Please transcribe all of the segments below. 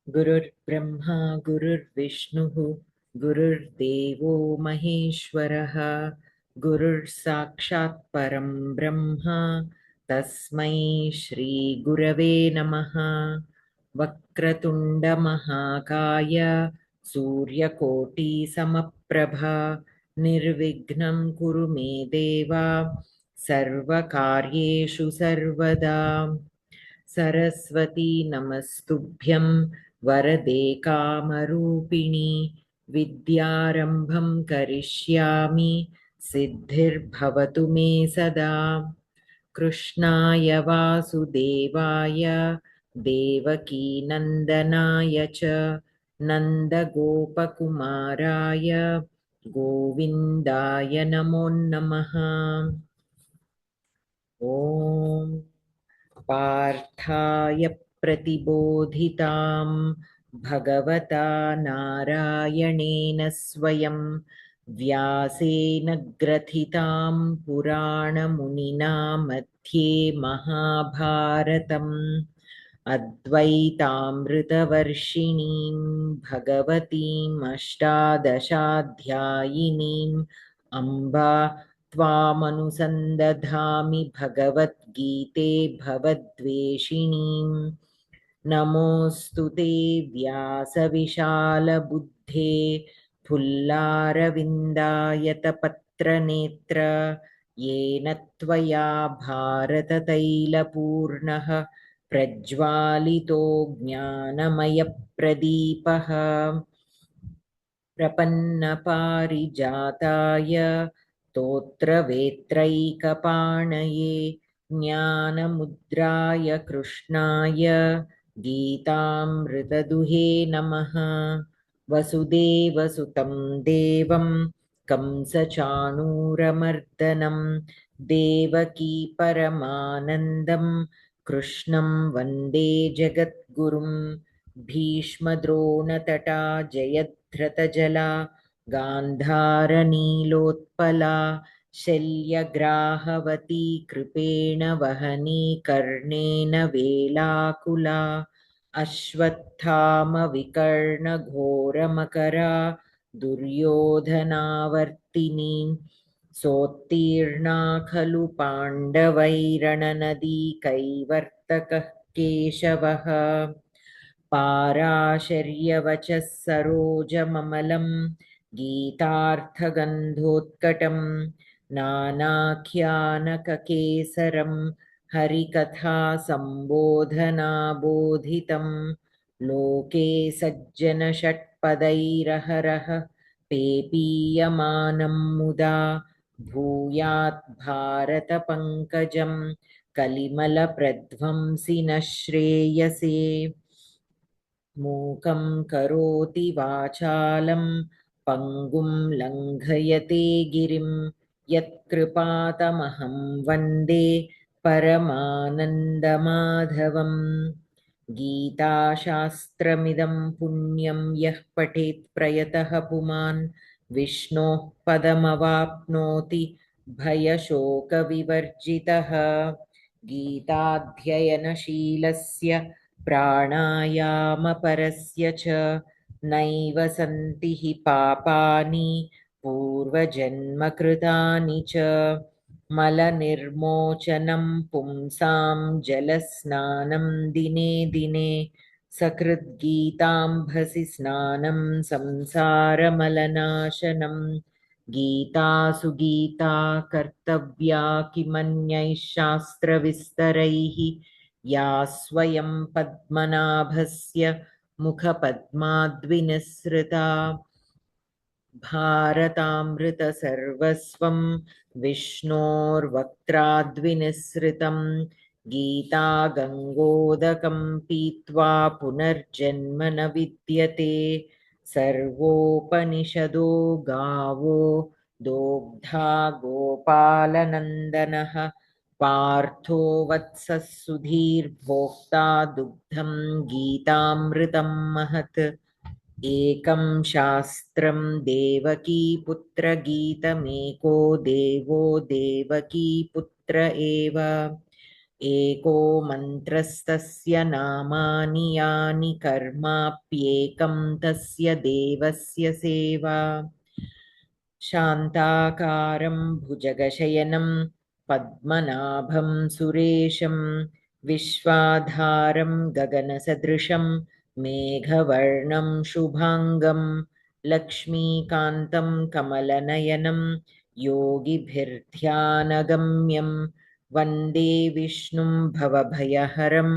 गुरुर्ब्रह्मा गुरुर्विष्णुः गुरुर्देवो महेश्वरः गुरुर्साक्षात् परं ब्रह्म तस्मै श्रीगुरवे नमः। वक्रतुण्डमहाकाय सूर्यकोटिसमप्रभा निर्विघ्नं कुरु मे देव सर्वकार्येषु सर्वदा। सरस्वती नमस्तुभ्यं वरदे कामरूपिणि विद्यारम्भं करिष्यामि सिद्धिर्भवतु मे सदा। कृष्णाय वासुदेवाय देवकीनन्दनाय च नन्दगोपकुमाराय गोविन्दाय नमो नमः। ॐ पार्थाय प्रतिबोधितां भगवता नारायणेन स्वयं व्यासेन ग्रथितां पुराणमुनिना मध्ये महाभारतम् अद्वैतामृतवर्षिणीं भगवतीम् अष्टादशाध्यायिनीम् अम्बा त्वामनुसन्दधामि भगवद्गीते भवद्वेषिणीम्। नमोऽस्तु ते व्यासविशालबुद्धे फुल्लारविन्दायतपत्रनेत्र येन त्वया भारततैलपूर्णः प्रज्वालितो ज्ञानमयप्रदीपः। प्रपन्नपारिजाताय तोत्रवेत्रैकपाणये ज्ञानमुद्राय कृष्णाय गीतामृतदुहे नमः। वसुदेवसुतं देवं कंसचाणूरमर्दनं देवकी परमानन्दं कृष्णं वन्दे जगद्गुरुं। भीष्मद्रोणतटा जयद्रथजला गान्धारनीलोत्पला शल्यग्राहवती कृपेण वहनी कर्णेन वेलाकुला अश्वत्थामविकर्णघोरमकरा दुर्योधनावर्तिनी सोत्तीर्णा खलु पाण्डवैरणनदी कैवर्तकः केशवः। पाराशर्यवचः सरोजममलं गीतार्थगन्धोत्कटं नानाख्यानककेसरं हरिकथा सम्बोधनाबोधितं लोके सज्जनषट्पदैरहरः पेपीयमानं मुदा भूयात् भारतपङ्कजं कलिमलप्रध्वंसिनः श्रेयसे। मूकं करोति वाचालं पङ्गुं लङ्घयते गिरिं यत्कृपातमहं वन्दे परमानन्दमाधवम्। गीताशास्त्रमिदं पुण्यं यः पठेत् प्रयतः पुमान् विष्णोः पदमवाप्नोति भयशोकविवर्जितः। गीताध्ययनशीलस्य प्राणायामपरस्य च नैव सन्ति हि पापानि पूर्वजन्मकृतानि च। मलनिर्मोचनं पुंसां जलस्नानं दिने दिने सकृद्गीताम्भसि स्नानं संसारमलनाशनं। गीतासु गीता कर्तव्या किमन्यैः शास्त्रविस्तरैः या स्वयं पद्मनाभस्य मुखपद्माद्विनिसृता। भारतामृतसर्वस्वं विष्णोर्वक्त्राद्विनिसृतं गीता गङ्गोदकं पीत्वा पुनर्जन्म न विद्यते। सर्वोपनिषदो गावो दोग्धा गोपालनन्दनः पार्थो वत्सः सुधीर्भोक्ता दुग्धं गीतामृतं महत्। एकं शास्त्रं देवकीपुत्रगीतमेको देवो देवकीपुत्र एव। एको मन्त्रस्तस्य नामानि यानि कर्माप्येकं तस्य देवस्य सेवा शान्ताकारं भुजगशयनं पद्मनाभं सुरेशं विश्वाधारं गगनसदृशं मेघवर्णं शुभाङ्गं लक्ष्मीकान्तं कमलनयनं योगिभिर्ध्यानगम्यं वन्दे विष्णुं भवभयहरं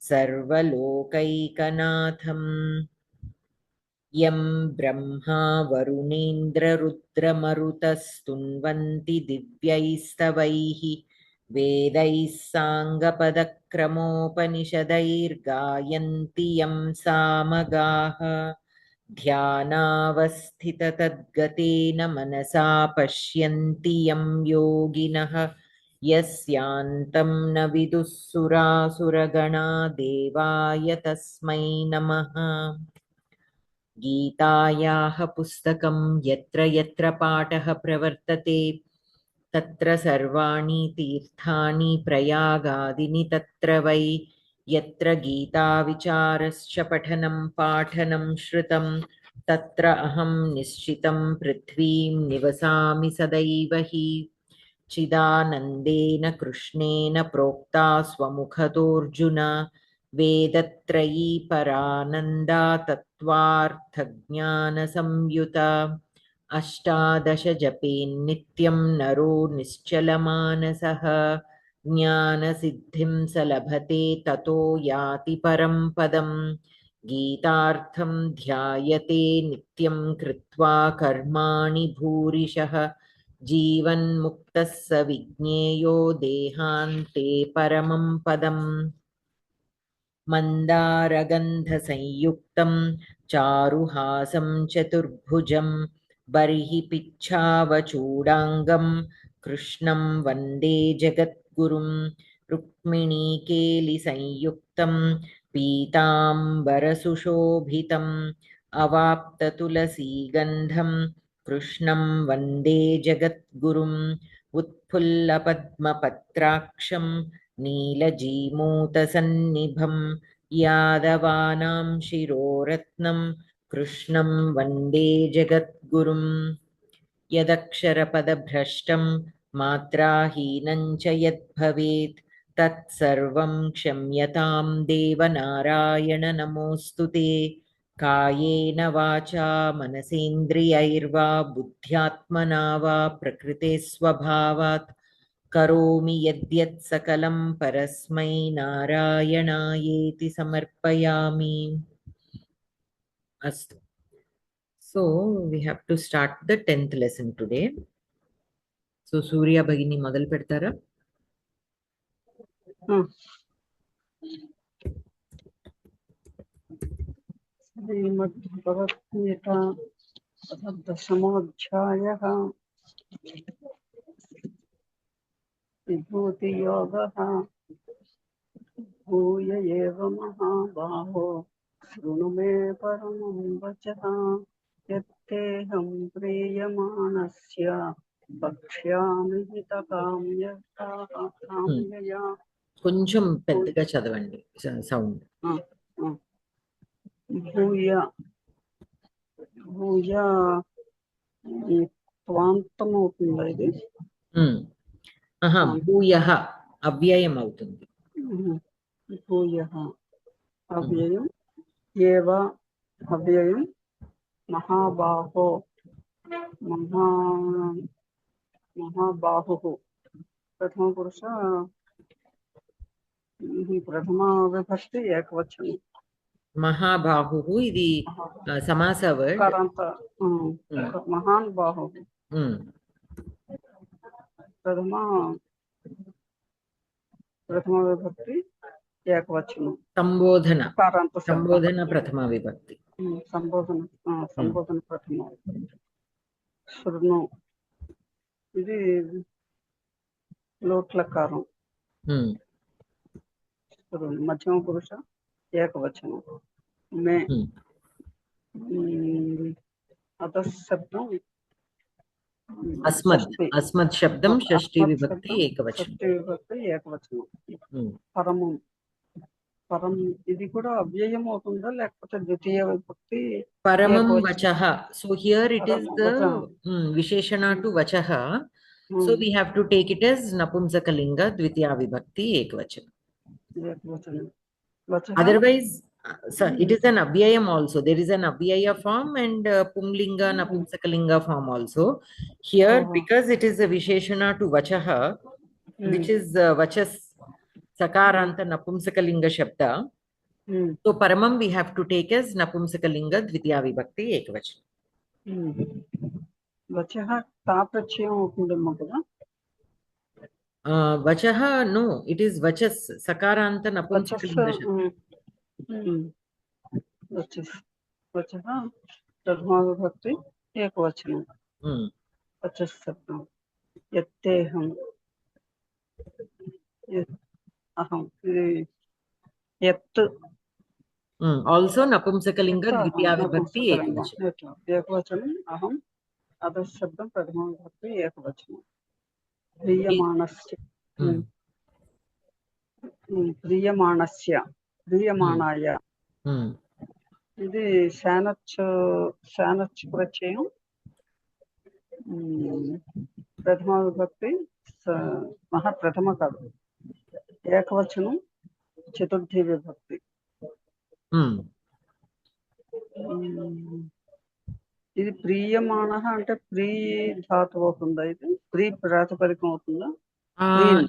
सर्वलोकैकनाथम् यं ब्रह्मा वरुणेन्द्ररुद्रमरुतस्तुन्वन्ति दिव्यैस्तवैः वेदैः साङ्गपदक्रमोपनिषदैर्गायन्ति यं सामगाः ध्यानावस्थिततद्गतेन मनसा पश्यन्ति यं योगिनः यस्यान्तं न विदुः सुरासुरगणा देवाय तस्मै नमः गीतायाः पुस्तकं यत्र यत्र पाठः प्रवर्तते तत्र सर्वाणि तीर्थानि प्रयागादीनि तत्र वै यत्र गीताविचारश्च पठनं पाठनं श्रुतं तत्र अहं निश्चितं पृथ्वीं निवसामि सदैव हि चिदानन्देन कृष्णेन प्रोक्ता स्वमुखतोऽर्जुन वेदत्रयी परानन्दा तत्त्वार्थज्ञानसंयुता अष्टादशजपेन्नित्यं नरो निश्चलमानसः ज्ञानसिद्धिं स लभते ततो याति परं पदम् गीतार्थं ध्यायते नित्यं कृत्वा कर्माणि भूरिशः जीवन्मुक्तः स विज्ञेयो देहान्ते परमं पदम् मन्दारगन्धसंयुक्तं चारुहासं चतुर्भुजं बर्हि पिच्छावचूडाङ्गं कृष्णं वन्दे जगद्गुरुं रुक्मिणीकेलिसंयुक्तं पीताम्बरसुशोभितम् अवाप्ततुलसीगन्धं कृष्णं वन्दे जगद्गुरुम् उत्फुल्लपद्मपत्राक्षं नीलजीमूतसन्निभं यादवानां शिरोरत्नं कृष्णं वन्दे जगद्गुरुम् यदक्षरपदभ्रष्टं मात्राहीनं च यद्भवेत् तत्सर्वं क्षम्यतां देवनारायण नमोऽस्तु ते कायेन वाचा मनसेन्द्रियैर्वा बुद्ध्यात्मना वा प्रकृतेस्वभावात् करोमि यद्यत् सकलं परस्मै नारायणायेति समर्पयामि अस्तु so we have to start the 10th lesson today so Surya Bhagini modalu pedtara Shrimad Bhagavad Gita दशमोऽध्यायः विभूतियोगः भूय एव महाबाहो शृणु मे परमं वचः यत्तेऽहं प्रीयमाणस्य वक्ष्यामि हितकाम्यया కొంచెం పెద్దగా చదవండి సౌండ్ భూయ భూయ ఈ త్వాంతం అవుతుందా ఇది భూయః అవ్యయం అవుతుంది భూయః అవ్యయం ఏవ అవ్యయం మహాబాహో మహాబాహుః ప్రథమ పురుష ప్రథమ విభక్తి ఏకవచనం మహాబాహుః ఇది సమాస వర్డ్ కరంత మహాన్ బాహుః ప్రథమ విభక్తి ఏకవచనం సంబోధన ప్రథమ విభక్తి సంబోధన ప్రథమ శృణు ఇది లోట్లకారం మధ్యమ పురుష ఏకవచనం మే అధశబ్దం अस्मद् షష్ఠి अस्मद् शब्दं षष्ठी అస్మత్ विभक्ति శబ్దం एकवचनं. షష్ఠి విభక్తి ఏకవచనం. పరమం పరం ఇది కూడా అవ్యయం అవుతుందా లేకపోతే ద్వితీయ విభక్తి Paramam ఏకవచనం? vachaha. So here it is పరమం the వచనం. Visheshana to vachaha. So we have to take it as Napumsakalinga Dvitiya Vibhakti Ekvachan. ఏకవచనం. వచః Otherwise, it is an Abhyayam also. There is an Abhyaya form and Pumlinga Napumsakalinga form also. Here, because it is a Visheshana to vachaha, which is Vachas Sakaranta Napumsakalinga Shabda. So Paramam we have to take as Napumsakalinga Dvitiya Vibhakti Ekvachan. వచః తా ప్రత్యయం అవుతుందేమో కదా. Vachaha, no, it is Vachas Sakaranta Napumsakalinga Shabda. వచః ప్రథమా విభక్తి ఏకవచనం. వచః శబ్దం యత్తేహం అహం యత్ Also Napumsakalinga Dvitiya Vibhakti Ekvachan. ఏకవచనం అహం అధః శబ్దం ప్రథమా విభక్తి ఏకవచనం. ప్రియమాణస్య ప్రియమాణస్య ప్రియమాణాయ ఇది శానచ్ ప్రత్యయం. ప్రథమ విభక్తి ప్రథమ కాదు ఏకవచనం చతుర్థి విభక్తి. ఇది ప్రియమాణ అంటే ప్రీ ధాతు అవుతుందా? ఇది ప్రీ ప్రాతిపదికం అవుతుందా?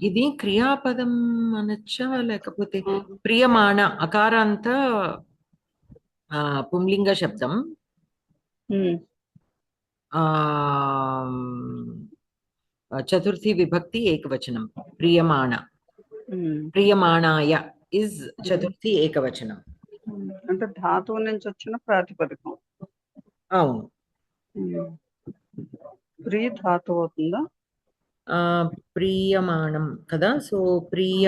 ఇది క్రియాపదం అనొచ్చా లేకపోతే ప్రియమాణ అకారాంత పుంలింగ శబ్దం చతుర్థి విభక్తి ఏకవచనం ప్రియమాణ. ప్రియమాణాయ ఇస్ చతుర్థి ఏకవచనం. అంటే ధాతువు నుంచి వచ్చిన ప్రాతిపదికం. అవును. ప్రీ ధాతు అవుతుందా? ప్రియమాణం కదా. సో ప్రియ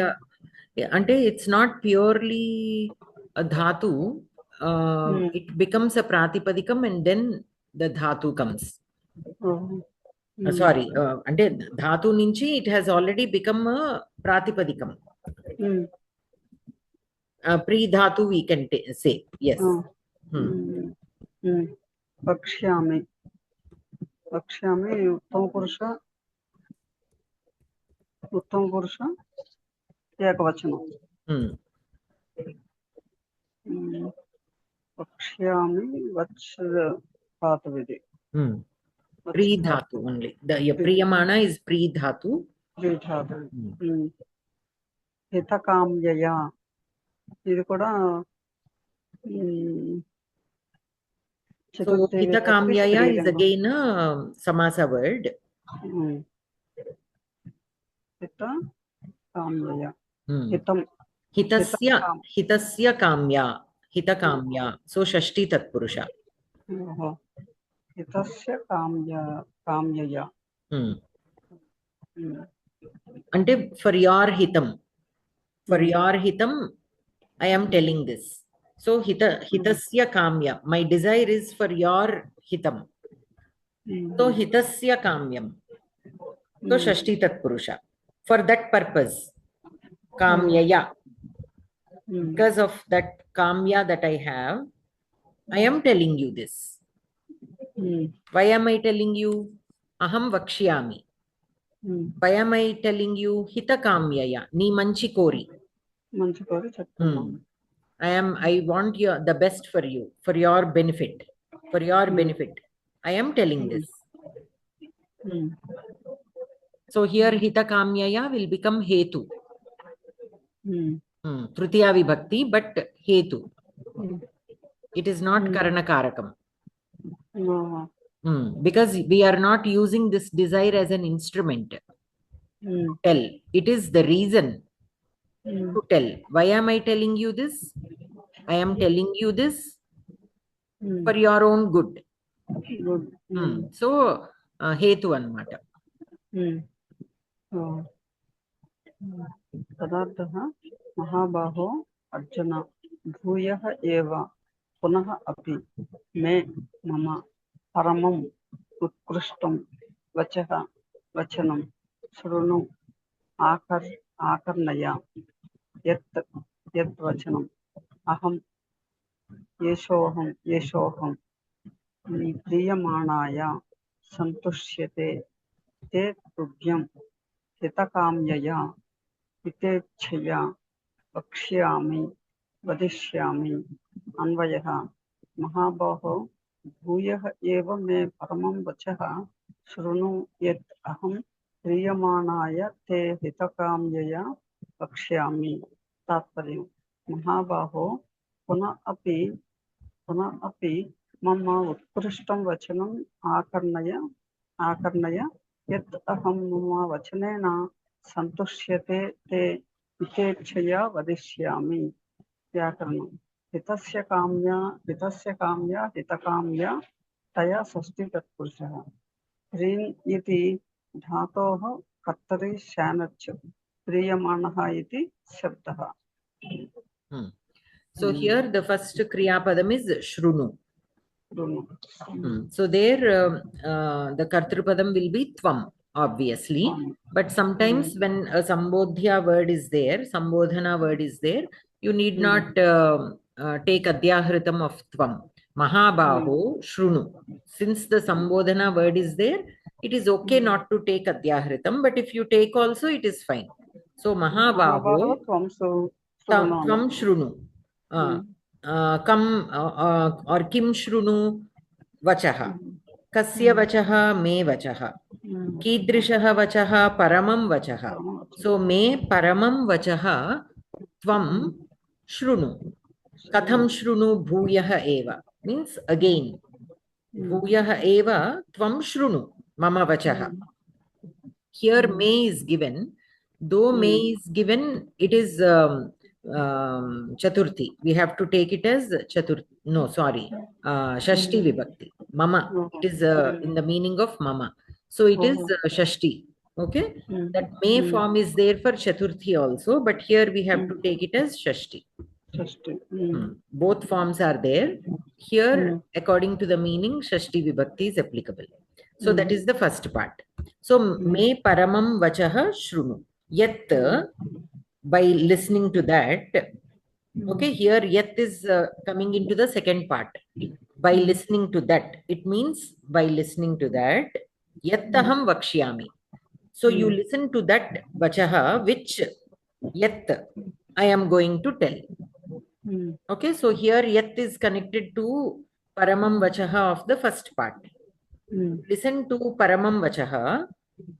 అంటే ఇట్స్ నాట్ ప్యూర్లీ ధాతు. ఇట్ బికమ్స్ అ ప్రాతిపదికం అండ్ దెన్ ద ధాతు కమ్స్. సారీ, అంటే ధాతు నుంచి ఇట్ హ్యాస్ ఆల్రెడీ బికమ్ ప్రాతిపదికం. ప్రీ ధాతు వీ కెన్ సే. yes. వక్ష్యామి వక్ష్యామి ఉత్తమ పురుష ఏకవచనం. వక్ష్యామి వచ్ ధాతు ఇది. Pre Dhatu only. ప్రియమాణ is pre ధాతు. హితకామ్యయ ఇది కూడా so hitakamyaya is again a samasa word. hitakamyaya hitam hitasya kamya hitakamya. So shashti tatpurusha. hitasya kamyaya అంటే for your hitam, for your hitam I am telling this. So hitasya kamya, my desire is for your hitam. So hitasya kamyam. So shashti tatpurusha. For that purpose, kamyaya, because of that kamya that I have, I am telling you this. Why am I telling you? Aham vakshyami. Why am I telling you? Hitakamyaya, nee manchi kori. I want the best for you, for your benefit, for your benefit. I am telling this. So here hitakamyaya will become hetu. Tritiya vibhakti, but hetu. It is not karanakarakam. Because we are not using this desire as an instrument. Tell. It is the reason to tell. Why am I telling you this? I am telling you this for your own good. So hetu anamata. పదార్థః మహాబాహో Arjuna భూయః ఏవ పునః అపి మే మమ పరమం ఉత్కృష్టం वचः वचनं शृणु आकर्णय यत् यत् वचनम् अहं येषोऽहं प्रीयमाणाय सन्तुष्यते ते तुभ्यं हितकाम्यया हितेच्छया वक्ष्यामि वदिष्यामि। अन्वयः महाबाहो भूयः एव मे परमं वचः शृणु यत् अहं प्रीयमाणाय ते हितकाम्यया वक्ष्यामि। तात्पर्यं महाबाहो पुनः अपि मम उत्कृष्टं वचनम् आकर्णय यत् अहं मम वचनेन सन्तुष्यते ते हितेच्छया वदिष्यामि। व्याकरणं हितस्य काम्या हितकाम्या तया षष्ठी तत्पुरुषः ह्रीन् इति धातोः कर्तरि शानच् प्रीयमाणः इति शब्दः। So here the first kriya padam is shrunu. So there the kartrupadam will be tvam, obviously, but sometimes when a sambodhya word is there, sambodhana word is there, you need not take adhyahritam of tvam. Mahabaho shrunu. Since the sambodhana word is there, it is okay not to take adhyahritam, but if you take also, it is fine. So Mahabaho tvam shrunu. Kam or kim shrunu vachaha. Kasya vachaha me vachaha. Kidrishaha vachaha paramam vachaha. So me paramam vachaha tvam shrunu. Katham shrunu bhuyaha eva. Means again. Bhuyaha eva tvam shrunu. Mama vachaha. Here me is given. Though me is given, it is Chaturthi. We have to take it as Chaturthi. No, sorry. Shashti Vibhakti. Mama. It is in the meaning of Mama. So it is Shashti. Okay. That May form is there for Chaturthi also. But here we have to take it as Shashti. Both forms are there. Here, according to the meaning, Shashti Vibhakti is applicable. So that is the first part. So me paramam vachaha shrunu. Yat, by listening to that, okay, here yat is coming into the second part. By listening to that, it means by listening to that, yat aham vakshyami. So you listen to that vachaha, which yat I am going to tell. Okay, so here yat is connected to paramam vachaha of the first part. Listen to paramam vachaha,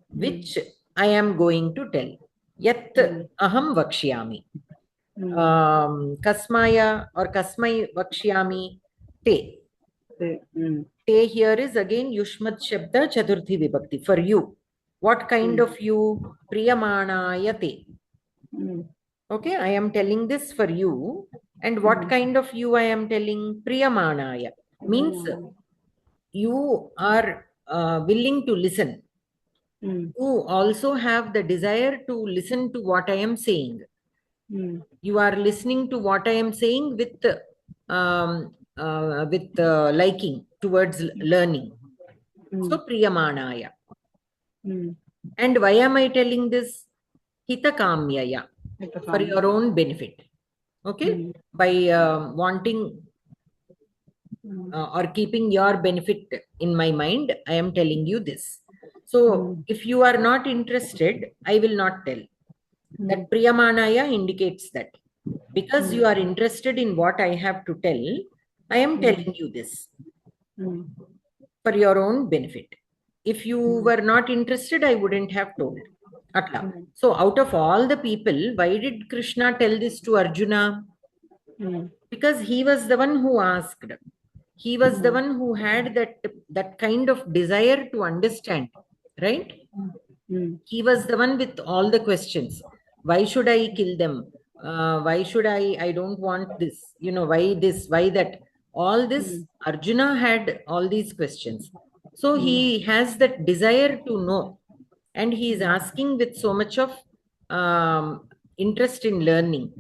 which I am going to tell. Yat aham vakshyami. Kasmaya or kasmai vakshyami te. Te here is again Yushmat Shabda Chaturthi Vibhakti. For you. What kind of you? Priyamanaya te. Okay, I am telling this for you. And what kind of you I am telling? Priyamanaya. Means you are willing to listen. You also have the desire to listen to what I am saying. You are listening to what I am saying with liking towards learning. So priyamanaya. And why am I telling this? Hitakamyaya. For your own benefit. Okay? By wanting or keeping your benefit in my mind, I am telling you this. So if you are not interested, I will not tell. That priyamanaya indicates that. Because you are interested in what I have to tell, I am telling you this. For your own benefit. If you were not interested, I wouldn't have told. Atla. So out of all the people, why did Krishna tell this to Arjuna? Because he was the one who asked. He was the one who had that kind of desire to understand, right? He was the one with all the questions. Why should I kill them? Why should I don't want this? You know, why this? Why that? All this, Arjuna had all these questions. So he has that desire to know. And he is asking with so much of interest in learning.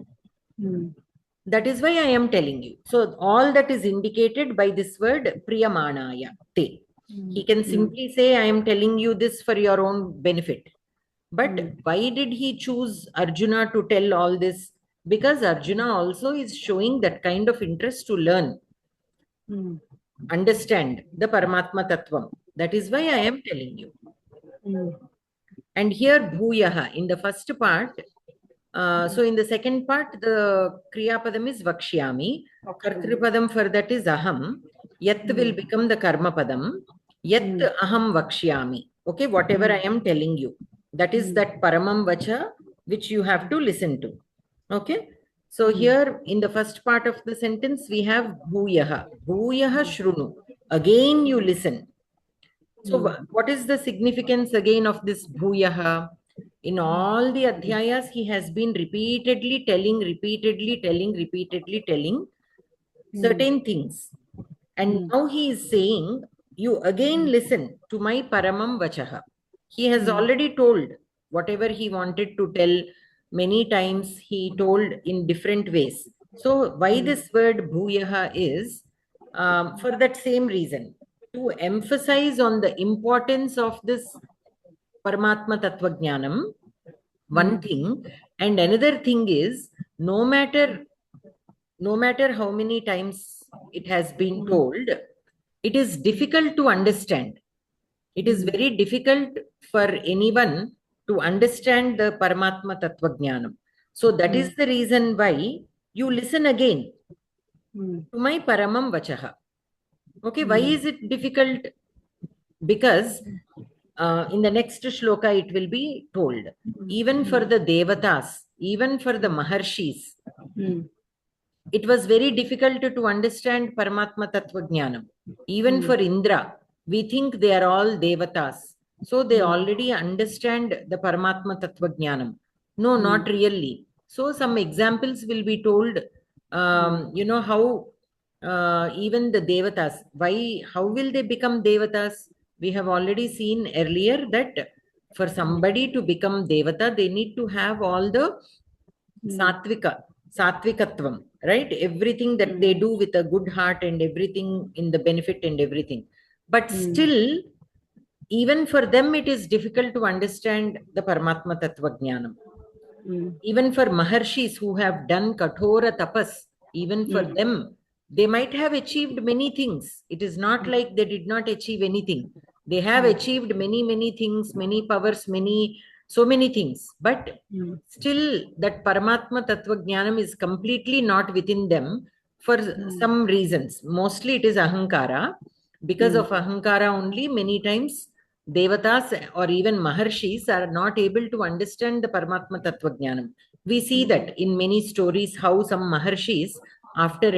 That is why I am telling you. So all that is indicated by this word priyamanaya te. He can simply say, I am telling you this for your own benefit. But why did he choose Arjuna to tell all this? Because Arjuna also is showing that kind of interest to learn, understand the Paramatma Tattvam. That is why I am telling you. And here Bhuyaha, in the first part, so in the second part, the Kriya Padam is Vakshyami. Kartrupadam for that is Aham. Yat will become the Karma Padam. Yat Aham Vakshyami. Okay, whatever I am telling you. That is that Paramam Vacha which you have to listen to. Okay. So here in the first part of the sentence, we have Bhuyaha. Bhuyaha Shrunu. Again you listen. So what is the significance again of this Bhuyaha? In all the Adhyayas, he has been repeatedly telling certain things. And now he is saying, you again listen to my Paramam Vachaha. He has already told whatever he wanted to tell many times, he told in different ways. So why this word Bhuyaha is for that same reason, to emphasize on the importance of this Paramatma Tattva Jnanam, one thing. And another thing is, no matter how many times it has been told, it is difficult to understand. It is very difficult for anyone to understand the Paramatma Tattva Jnanam. So that is the reason why you listen again to my Paramam Vachaha. Okay, why is it difficult? Because in the next shloka it will be told, even for the Devatas, even for the Maharshis, it was very difficult to understand Paramatma Tattva Jnanam. Even for Indra, we think they are all Devatas. So they already understand the Paramatma Tattva Jnanam. No, not really. So some examples will be told, you know, how even the Devatas, how will they become Devatas? We have already seen earlier that for somebody to become Devata, they need to have all the Satvikatvam, right? Everything that they do with a good heart and everything in the benefit and everything. But still, even for them, it is difficult to understand the Paramatma Tattva Jnanam. Even for Maharshis who have done Kathora Tapas, even for them, they might have achieved many things. It is not like they did not achieve anything. They have achieved many things, many powers, so many things. But still, that Paramatma Tattva Jnanam is completely not within them for some reasons. Mostly it is Ahankara. Because of Ahankara only, many times Devatas or even Maharshis are not able to understand the Paramatma Tattva Jnanam. We see that in many stories how some Maharshis, after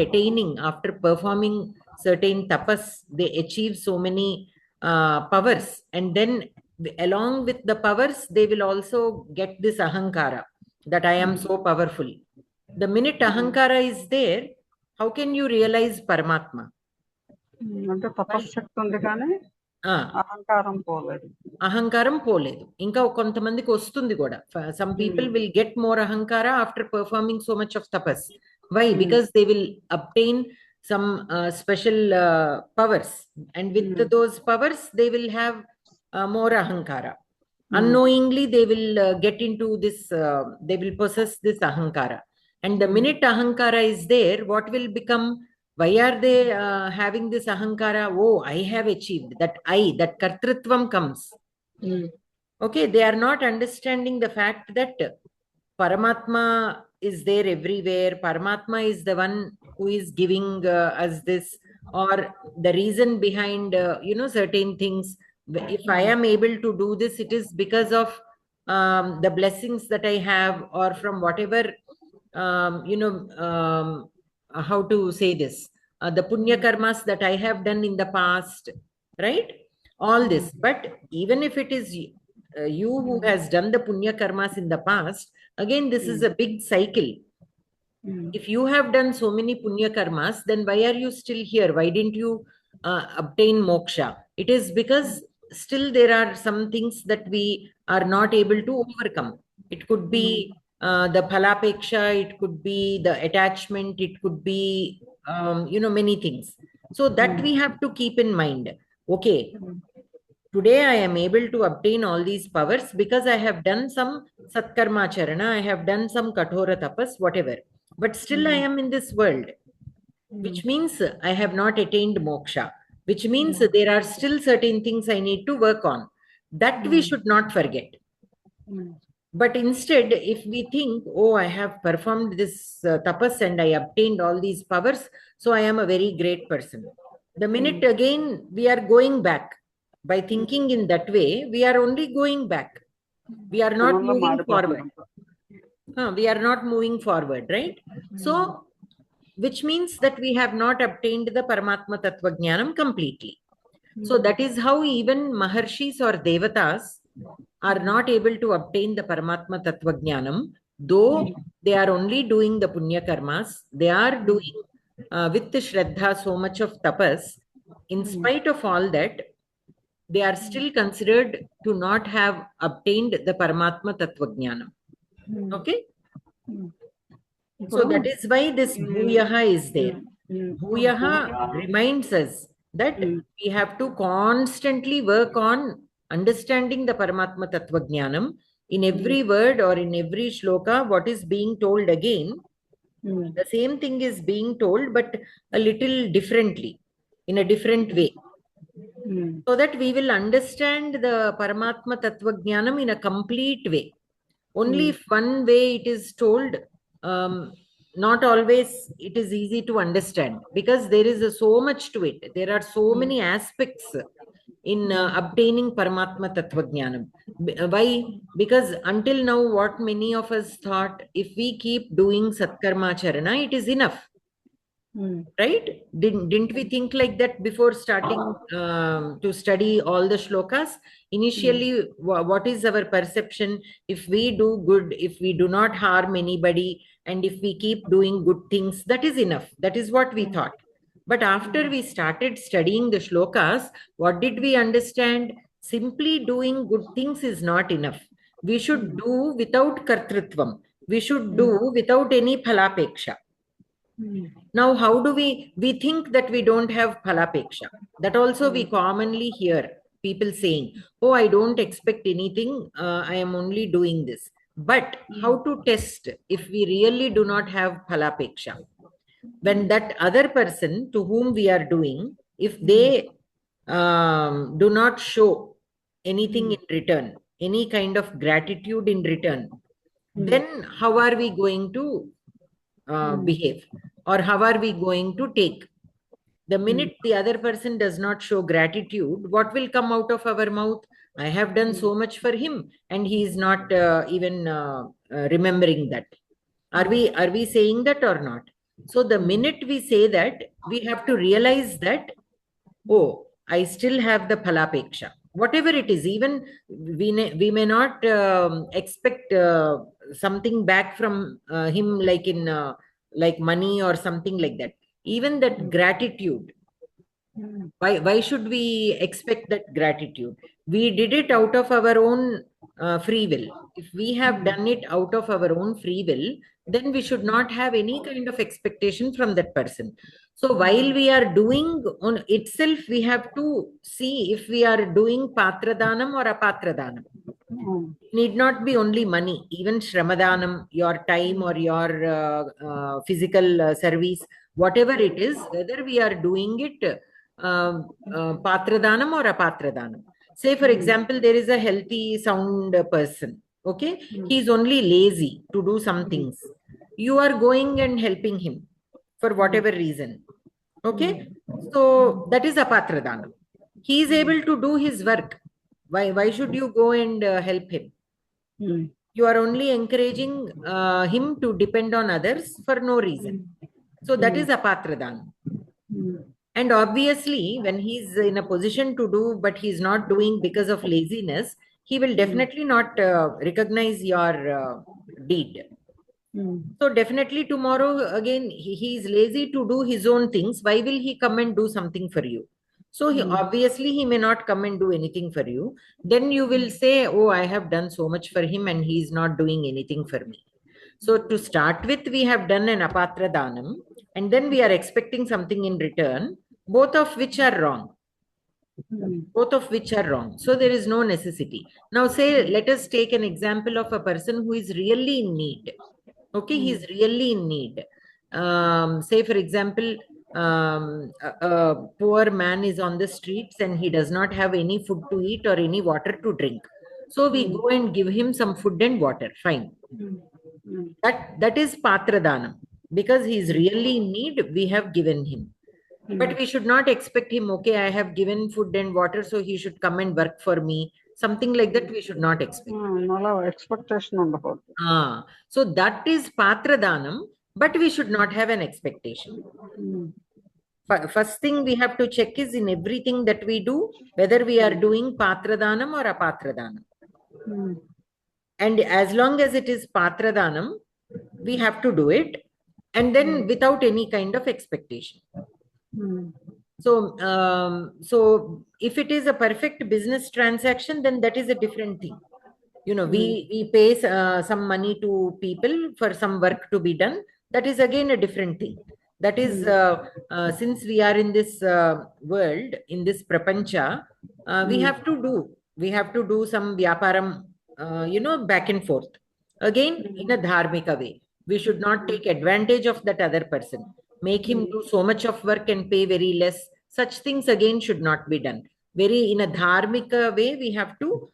performing certain tapas, they achieve so many powers, and then along with the powers, they will also get this Ahankara, that I am so powerful. The minute Ahankara is there, how can you realize Paramatma? అంటే తపశ్శక్తి ఉంది కానీ అహంకారం పోలేదు. అహంకారం పోలేదు. ఇంకా కొంతమందికి వస్తుంది కూడా. Some people will get more ahankara after performing so much of tapas. Why? Because they will obtain some special powers, and with those powers they will have more ahankara. Unknowingly they will get into this, they will possess this ahankara. And the minute ahankara is there, what will become? Why are they having this ahankara? Oh, I have achieved that. That kartrutvam comes. Okay, they are not understanding the fact that Paramatma is there everywhere. Paramatma is the one who is giving us this, or the reason behind certain things. If I am able to do this, it is because of the blessings that I have, or from whatever how to say this, the punya karmas that I have done in the past, right? All this. But even if it is you who has done the punya karmas in the past, again this is a big cycle. If you have done so many punya karmas, then why are you still here? Why didn't you obtain moksha? It is because still there are some things that we are not able to overcome. It could be the phalapeksha, it could be the attachment, it could be many things. So that we have to keep in mind. okay, today I am able to obtain all these powers because I have done some satkarma charana, I have done some kathora tapas, whatever. But still I am in this world, which means I have not attained moksha, which means there are still certain things I need to work on. That we should not forget. But instead, if we think, oh, I have performed this tapas and I obtained all these powers, so I am a very great person. The minute again we are going back, by thinking in that way, we are only going back. We are not moving forward. We are not moving forward, right? So, which means that we have not obtained the Paramatma Tattva Jnanam completely. So that is how even Maharshis or Devatas are not able to obtain the Paramatma Tattva Jnanam, though they are only doing the Punya Karmas, they are doing with the Shraddha so much of tapas. In spite of all that, they are still considered to not have obtained the Paramatma Tattva Jnanam. Okay? So that is why this bhuyaha is there. Bhuyaha reminds us that we have to constantly work on understanding the Paramatma Tattva Jnanam. In every word or in every shloka, what is being told again, the same thing is being told, but a little differently, in a different way. So that we will understand the Paramatma Tattva Jnanam in a complete way. Only if one way it is told, not always it is easy to understand, because there is so much to it. There are so many aspects in obtaining Paramatma Tattva Jnanam. Why? Because until now, what many of us thought, if we keep doing Satkarma Charana, it is enough. Right? Didn't we think like that before starting to study all the shlokas? Initially, what is our perception? If we do good, if we do not harm anybody, and if we keep doing good things, that is enough. That is what we thought. But after we started studying the shlokas, what did we understand? Simply doing good things is not enough. We should do without kartrutvam. We should do without any phalapeksha. Now, how do we think that we don't have phalapeksha? That also we commonly hear people saying, oh, I don't expect anything, I am only doing this. But how to test if we really do not have phalapeksha? When that other person to whom we are doing, if they do not show anything in return, any kind of gratitude in return, then how are we going to behave? Or how are we going to take? The minute the other person does not show gratitude, what will come out of our mouth? I have done so much for him, and he is not even remembering that. Are we saying that or not? So the minute we say that, we have to realize that, oh, I still have the phalapeksha. Whatever it is, even we may not expect something back from him, like in like money or something like that. Even that gratitude, why should we expect that gratitude? We did it out of our own free will. If we have done it out of our own free will, then we should not have any kind of expectation from that person. So while we are doing on itself, we have to see if we are doing patradanam or apatradanam. It need not be only money, even shramadhanam, your time or your physical service, whatever it is, whether we are doing it patradanam or apatradanam. Say, for example, there is a healthy, sound person. Okay, he is only lazy to do some things. You are going and helping him for whatever reason. Okay, so that is apatradanam. He is able to do his work. Why should you go and help him? You are only encouraging him to depend on others for no reason. So that is apatradanam. And obviously, when he's in a position to do, but he's not doing because of laziness, he will definitely not recognize your deed. So definitely tomorrow again, he is lazy to do his own things. Why will he come and do something for you? So obviously he may not come and do anything for you. Then you will say, oh, I have done so much for him and he is not doing anything for me. So to start with, we have done an apatra danam, and then we are expecting something in return, both of which are wrong. both of which are wrong. So there is no necessity. Now say, let us take an example of a person who is really in need. Okay, he is really in need. Say, for example, a poor man is on the streets and he does not have any food to eat or any water to drink. So we go and give him some food and water. Fine. That is Patradanam. Because he is really in need, we have given him. But we should not expect him, okay, I have given food and water, so he should come and work for me. Something like that we should not expect. Expectation. So that is Patradanam, but we should not have an expectation. First thing we have to check is in everything that we do, whether we are doing Patradanam or Apatradanam. And as long as it is Patradanam, we have to do it, and then without any kind of expectation. So if it is a perfect business transaction, then that is a different thing. You know, we pay some money to people for some work to be done. That is again a different thing. That is, since we are in this world, in this prapancha, we have to do some vyaparam, back and forth. Again, in a dharmika way. We should not take advantage of that other person. Make him do so much of work and pay very less. Such things again should not be done. Very in a dharmika way, we have to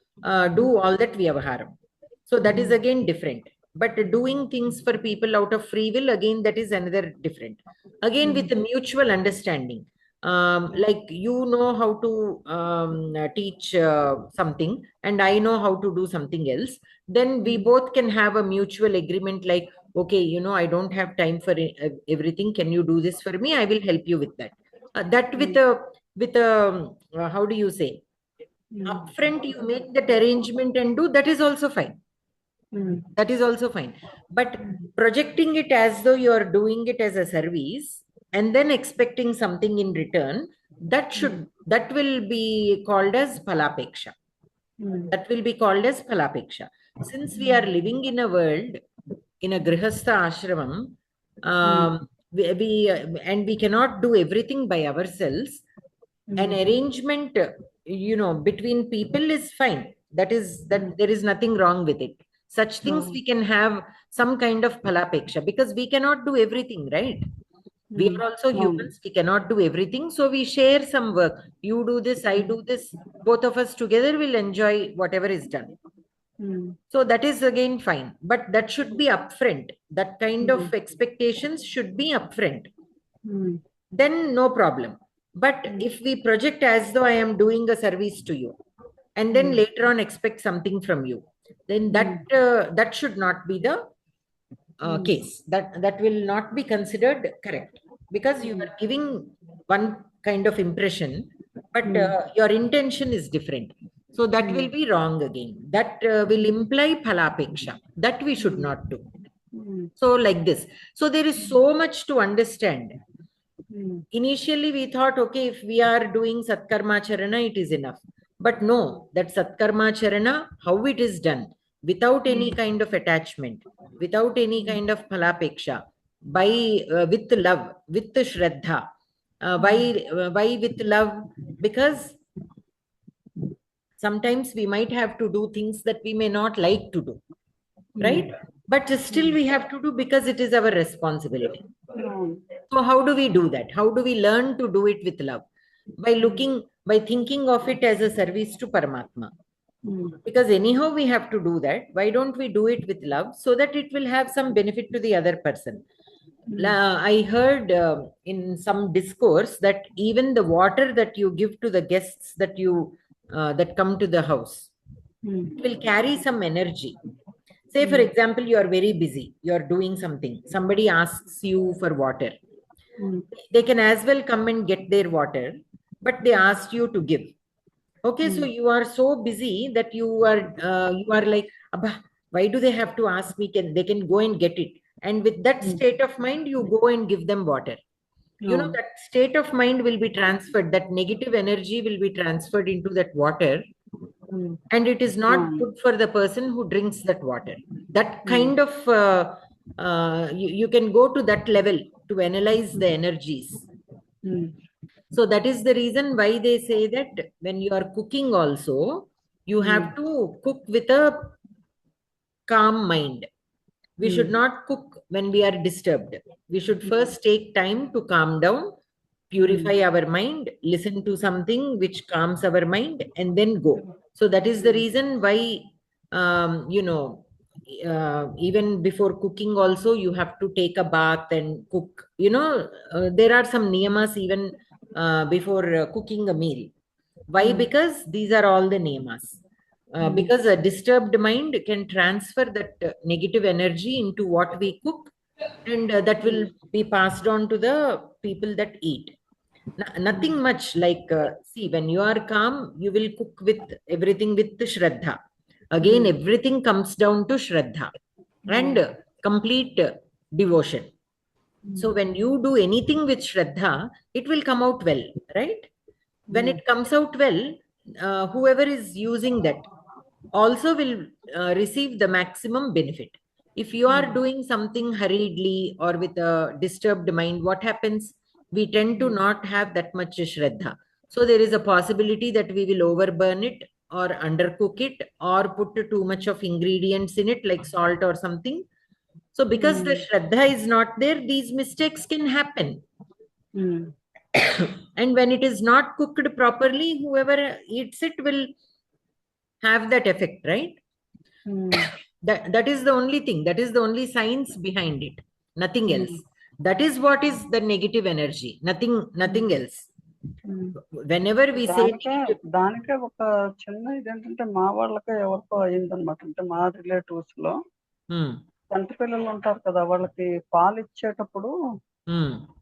do all that vyavaharam. So that is again different. But doing things for people out of free will, again, that is another different. Again, with a mutual understanding. Like you know how to teach something and I know how to do something else. Then we both can have a mutual agreement like, okay, I don't have time for everything. Can you do this for me? I will help you with that. That with a how do you say? Upfront, you make that arrangement and do, that is also fine. That is also fine. But projecting it as though you are doing it as a service and then expecting something in return, that will be called as phalapeksha. That will be called as phalapeksha. Since we are living in a world, in a grihastha ashramam, we cannot do everything by ourselves. An arrangement, between people is fine. That there is nothing wrong with it. Such things we can have some kind of phalapeksha, because we cannot do everything, right? We are also humans. We cannot do everything. So we share some work. You do this, I do this. Both of us together will enjoy whatever is done. So that is again fine. But that should be upfront. That kind of expectations should be upfront. Then no problem. But if we project as though I am doing a service to you, and then later on expect something from you, then that should not be the case. That will not be considered correct, because you are giving one kind of impression, but your intention is different. So that will be wrong again. That will imply phalapeksha. That we should not do. So like this. So there is so much to understand. Initially, we thought, okay, if we are doing Satkarma Charana, it is enough. But no, that Satkarma Charana, how it is done, without any kind of attachment, without any kind of phalapeksha, with love, with shraddha. Why with love? Because sometimes we might have to do things that we may not like to do, right? But still we have to do because it is our responsibility. So how do we do that? How do we learn to do it with love? By thinking of it as a service to Paramatma. Because anyhow we have to do that. Why don't we do it with love, so that it will have some benefit to the other person? I heard in some discourse that even the water that you give to the guests that come to the house, it will carry some energy. Say, for example, you are very busy, you are doing something, somebody asks you for water. They can as well come and get their water, but they asked you to give. Okay, so you are so busy that you are like, why do they have to ask me? They can go and get it. And with that state of mind, you go and give them water. That state of mind will be transferred. That negative energy will be transferred into that water. And it is not good for the person who drinks that water. That kind of, you can go to that level to analyze the energies. So that is the reason why they say that when you are cooking also, you have to cook with a calm mind. We should not cook when we are disturbed. We should first take time to calm down, purify our mind, listen to something which calms our mind, and then go. So that is the reason why, even before cooking, also you have to take a bath and cook. There are some niyamas even before cooking a meal. Why? Because these are all the niyamas. Because a disturbed mind can transfer that negative energy into what we cook, and that will be passed on to the people that eat. Nothing much like, see, when you are calm, you will cook with everything with Shraddha. Again, everything comes down to Shraddha and complete devotion. So when you do anything with Shraddha, it will come out well, right? When it comes out well, whoever is using that also will receive the maximum benefit. If you are doing something hurriedly or with a disturbed mind, what happens? We tend to not have that much Shraddha. So there is a possibility that we will overburn it or undercook it or put too much of ingredients in it, like salt or something. So because the Shraddha is not there, these mistakes can happen. And when it is not cooked properly, whoever eats it will have that effect, right? That is the only thing. That is the only science behind it. Nothing else. That is what is the negative energy. Nothing else. Whenever we say దానికే ఒక చిన్న ఇదేంటంటే మా వాళ్ళకే ఎవరికో అయిందనమాట. అంటే మా రిలేటివ్స్ లో చంటి పిల్లలు ఉంటారు కదా, వాళ్ళకి పాలు ఇచ్చేటప్పుడు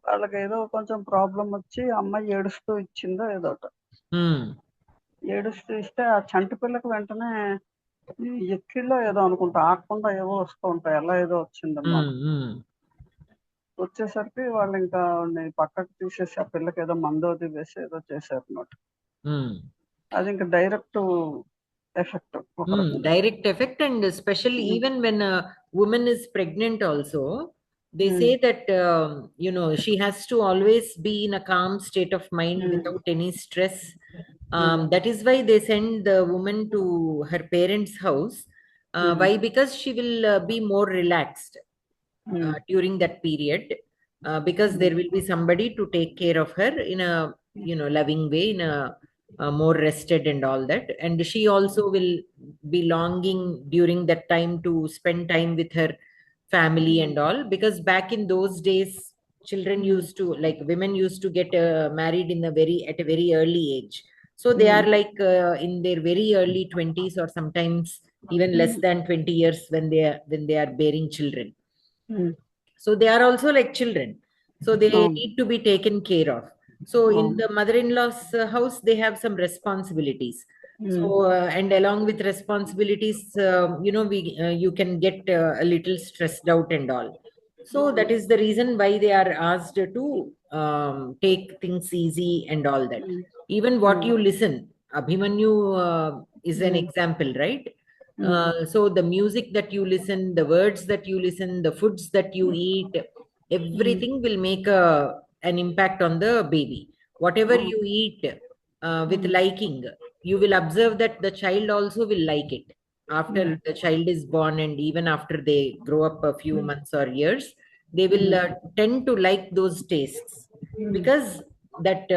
వాళ్ళకి ఏదో కొంచెం ప్రాబ్లం వచ్చి అమ్మాయి ఏడుస్తూ ఇచ్చిందో ఏదోట. ఏడుస్తూ ఇస్తే ఆ చంటి పిల్లకి వెంటనే ఎక్కిళ్ళో ఏదో అనుకుంటా ఆకుండా ఏవో వస్తూ ఉంటాయి, అలా ఏదో వచ్చిందన్నమాట. వచ్చేసరికి వాళ్ళు ఇంకా పక్కకు తీసేసి ఆ పిల్లకి ఏదో మందోది వేసి ఏదో చేశారు అన్నమాట. అది ఇంకా direct effect. Direct effect, and especially even when a woman is pregnant also, they say that she has to always be in a calm state of mind without any stress. That is why they send the woman to her parents' house. Why? Because she will be more relaxed during that period, because there will be somebody to take care of her in a loving way, in a more rested and all that. And she also will be longing during that time to spend time with her family and all, because back in those days, children used to, like, women used to get married at a very early age. So they are like in their very early 20s, or sometimes even less than 20 years when they are bearing children. So they are also like children. So they need to be taken care of. So in the mother-in-law's house, they have some responsibilities. So and along with responsibilities, you can get a little stressed out and all. So that is the reason why they are asked to take things easy and all that. Even what you listen, Abhimanyu is an example, right? So the music that you listen, the words that you listen, the foods that you eat, everything will make an impact on the baby. Whatever you eat with liking, you will observe that the child also will like it after the child is born, and even after they grow up a few months or years, they will tend to like those tastes, because that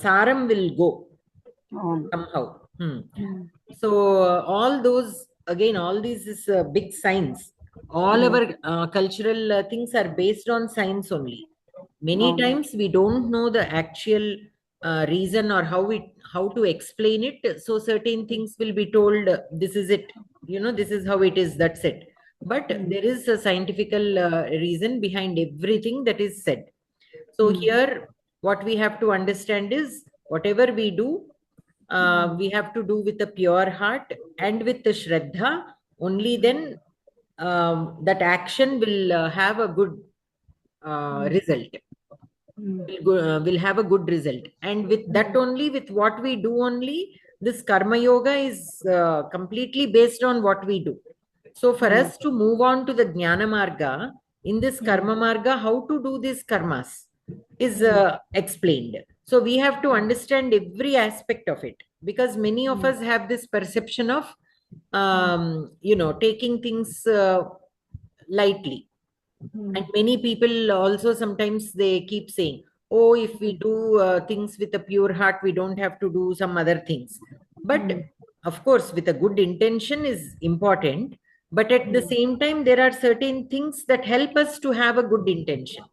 saram will go somehow. So all those, again, all these is big science. All our cultural things are based on science only. Many times we don't know the actual reason or how to explain it. So certain things will be told, this is it, this is how it is, that's it. But there is a scientific reason behind everything that is said. So here what we have to understand is, whatever we do, we have to do with a pure heart and with the Shraddha. Only then that action will have a good result. Will have a good result. And with that only, with what we do only, this karma yoga is completely based on what we do. So for us to move on to the jnana marga, in this karma marga, how to do these karmas? is explained. So we have to understand every aspect of it, because many of us have this perception of, taking things lightly. And many people also sometimes they keep saying, oh, if we do things with a pure heart, we don't have to do some other things. But of course, with a good intention is important. But at the same time, there are certain things that help us to have a good intention.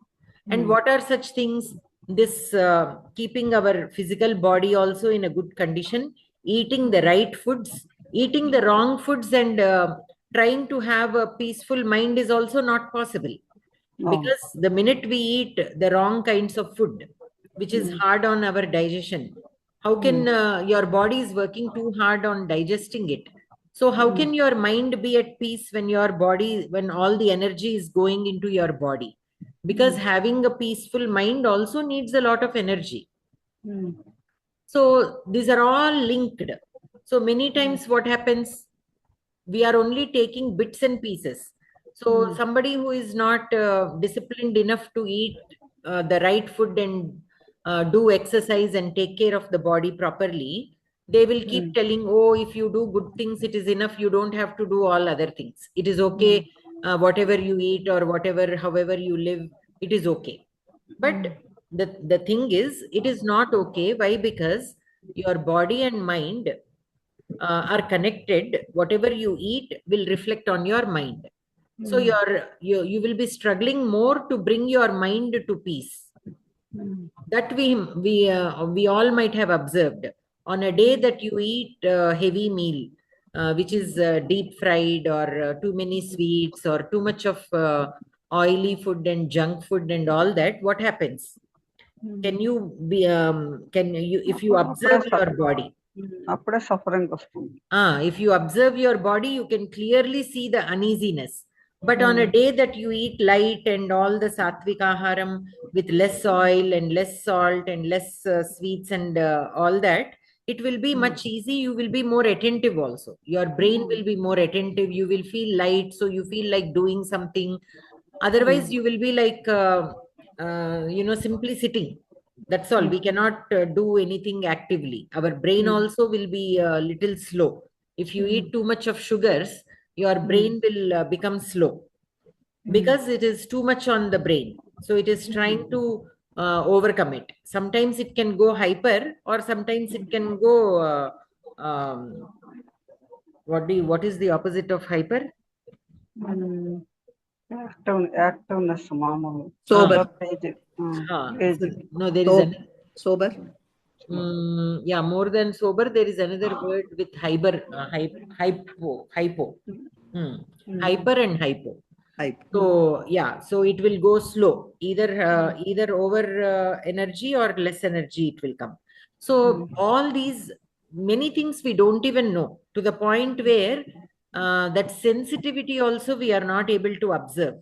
And what are such things? This keeping our physical body also in a good condition, eating the right foods, eating the wrong foods, and trying to have a peaceful mind is also not possible. Because the minute we eat the wrong kinds of food, which is hard on our digestion, how can your body is working too hard on digesting it? So how can your mind be at peace when your body, when all the energy is going into your body? Because having a peaceful mind also needs a lot of energy. So these are all linked. So many times what happens, we are only taking bits and pieces. So somebody who is not disciplined enough to eat the right food and do exercise and take care of the body properly, they will keep telling, oh, if you do good things, it is enough. You don't have to do all other things. It is okay. Whatever you eat or whatever, however you live, it is okay. But the thing is, it is not okay. Why? Because your body and mind are connected. Whatever you eat will reflect on your mind. So you will be struggling more to bring your mind to peace. That we all might have observed. On a day that you eat heavy meal, which is deep fried, or too many sweets, or too much of oily food and junk food and all that, what happens? Can you be can you, if you observe your body, అప్పుడే suffering వస్తుంది. if you observe your body, you can clearly see the uneasiness. But on a day that you eat light and all the sattvic aharam with less oil and less salt and less sweets and all that, it will be much easy. You will be more attentive also. Your brain will be more attentive. You will feel light, so you feel like doing something. Otherwise, you will be like, simply sitting. That's all. We cannot do anything actively. Our brain also will be a little slow. If you eat too much of sugars, your brain will become slow, because it is too much on the brain. So it is trying to overcome it. Sometimes it can go hyper, or sometimes it can go um, what is the opposite of hyper? Activeness మామూలు. Sober. No, there is sober. Yeah, more than sober, there is another word with hyper, hypo. Hyper and hypo. So yeah, so it will go slow. Either over energy or less energy it will come. So all these many things we don't even know, to the point where that sensitivity also we are not able to observe.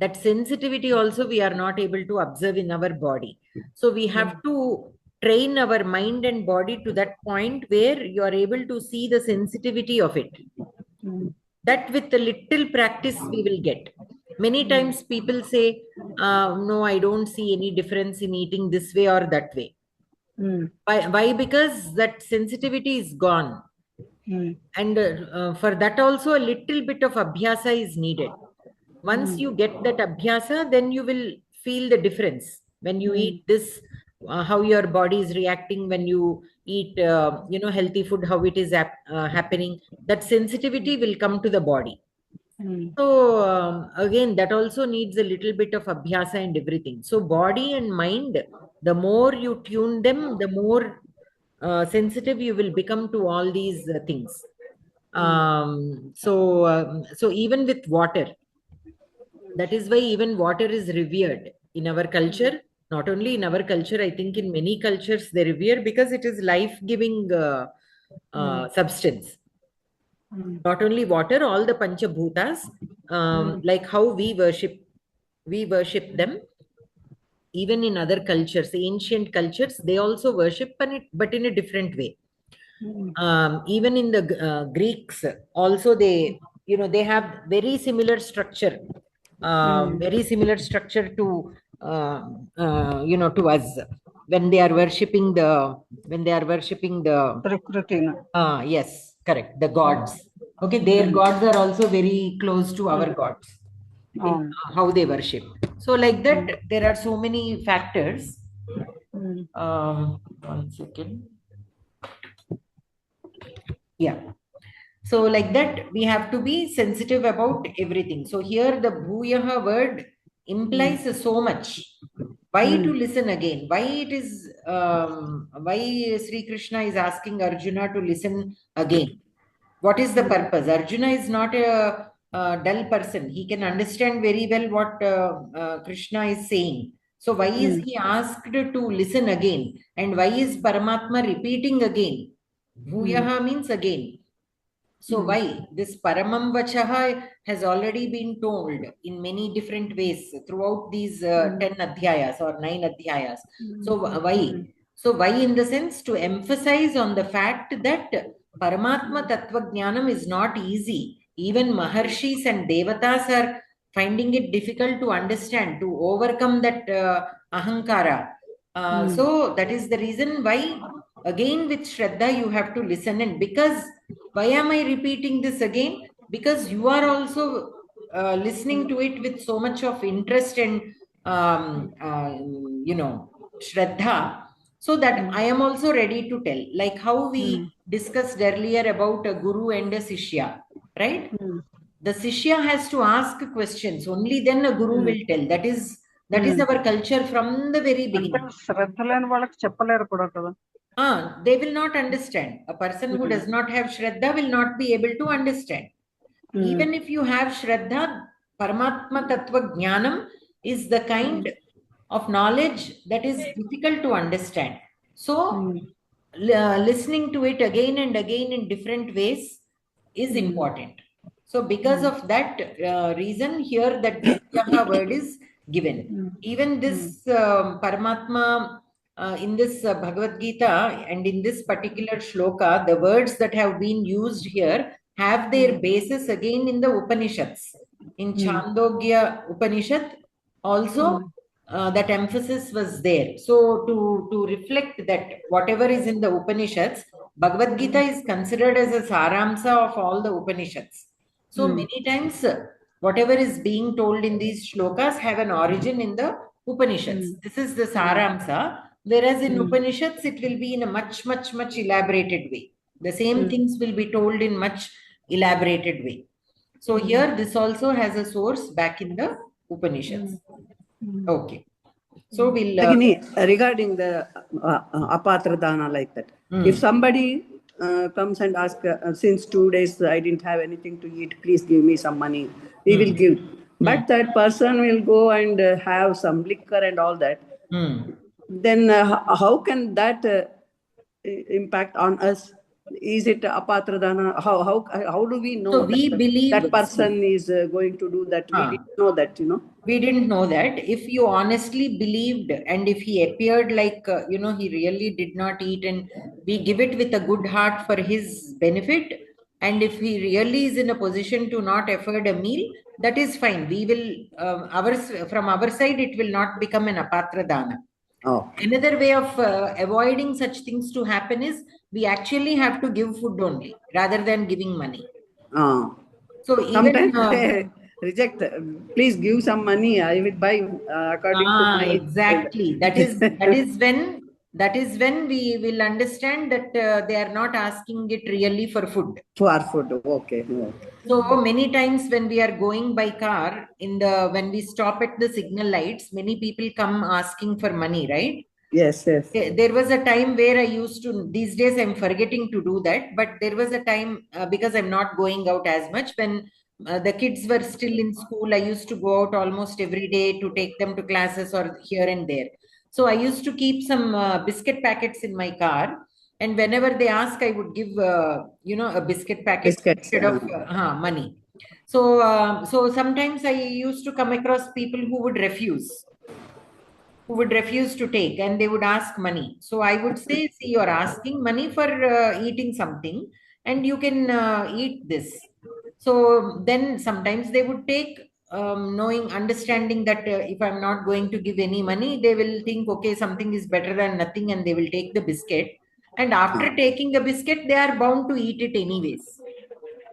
That sensitivity also we are not able to observe in our body. So we have to train our mind and body to that point where you are able to see the sensitivity of it. That with a little practice we will get. Many times people say, no, I don't see any difference in eating this way or that way. Why? Because that sensitivity is gone. And for that also a little bit of abhyasa is needed. Once you get that abhyasa, then you will feel the difference. When you eat this, how your body is reacting. When you eat healthy food, how it is happening. That sensitivity will come to the body. So again, that also needs a little bit of abhyasa and everything. So body and mind, the more you tune them, the more sensitive you will become to all these things. So even with water, that is why even water is revered in our culture. Not only in our culture, I think in many cultures they revere, because it is life-giving substance. Not only water, all the panchabhutas, like how we worship them. Even in other cultures, ancient cultures, they also worship, but in a different way. Even in the Greeks also, they have very similar structure. Very similar structure to to us when they are worshipping the yes, correct, the gods. Okay, their gods are also very close to our gods in how they worship. So like that, there are so many factors. One second. Yeah. So like that, we have to be sensitive about everything. So here the bhuyaha word implies so much. Why to listen again? Why it is, why Sri Krishna is asking Arjuna to listen again? What is the purpose? Arjuna is not a dull person. He can understand very well what Krishna is saying. So why is he asked to listen again? And why is Paramatma repeating again? Bhuyaha means again. So why? This Paramam Vachaha has already been told in many different ways throughout these 10 adhyayas or 9 adhyayas. So why? So why in the sense to emphasize on the fact that Paramatma Tattva Jnanam is not easy. Even Maharshis and Devatas are finding it difficult to understand, to overcome that ahankara. So that is the reason why again with Shraddha you have to listen. And because why am I repeating this again? Because you are also listening to it with so much of interest and Shraddha, so that I am also ready to tell. Like how we discussed earlier about a guru and a sishya, right? The sishya has to ask questions. Only then a guru will tell. That is our culture from the very beginning. They will not understand. A person who does not have Shraddha will not be able to understand. Even if you have Shraddha, Paramatma Tattva Jnanam is the kind of knowledge that is difficult to understand. So, listening to it again and again in different ways is important. So, because of that reason, here that Bhutyaha word is given. Even this Paramatma in this Bhagavad Gita and in this particular shloka, the words that have been used here have their basis again in the Upanishads. In Chandogya Upanishad, also that emphasis was there. So to reflect that whatever is in the Upanishads, Bhagavad Gita is considered as a saramsa of all the Upanishads. So many times whatever is being told in these shlokas have an origin in the Upanishads. This is the saramsa, whereas in Upanishads it will be in a much, much, much elaborated way. The same things will be told in much elaborated way. So here this also has a source back in the Upanishads. Okay. So we'll... regarding the apatradana like that. If somebody comes and asks, since 2 days I didn't have anything to eat, please give me some money, we will give. But that person will go and have some liquor and all that. Then how can that impact on us? Is it apatradana? How do we know so we believe that person is going to do that? We didn't know that, We didn't know that. If you honestly believed and if he appeared like, he really did not eat, and we give it with a good heart for his benefit, and if he really is in a position to not afford a meal, that is fine. We will, from our side, it will not become an apatra dana. Another way of avoiding such things to happen is we actually have to give food only rather than giving money. So even sometimes reject. Please give some money. I will buy according to my exactly. That is when we will understand that they are not asking it really for food. For food, okay. So many times when we are going by car, when we stop at the signal lights, many people come asking for money, right? Yes. There was a time where I used to, these days I'm forgetting to do that, but there was a time because I'm not going out as much, when the kids were still in school, I used to go out almost every day to take them to classes or here and there. So I used to keep some biscuit packets in my car. And whenever they ask, I would give, a biscuit packet instead of money. So sometimes I used to come across people who would refuse to take, and they would ask money. So I would say, see, you're asking money for eating something, and you can eat this. So then sometimes they would take, knowing, understanding that if I'm not going to give any money, they will think, okay, something is better than nothing, and they will take the biscuit. And after taking the biscuit, they are bound to eat it anyways.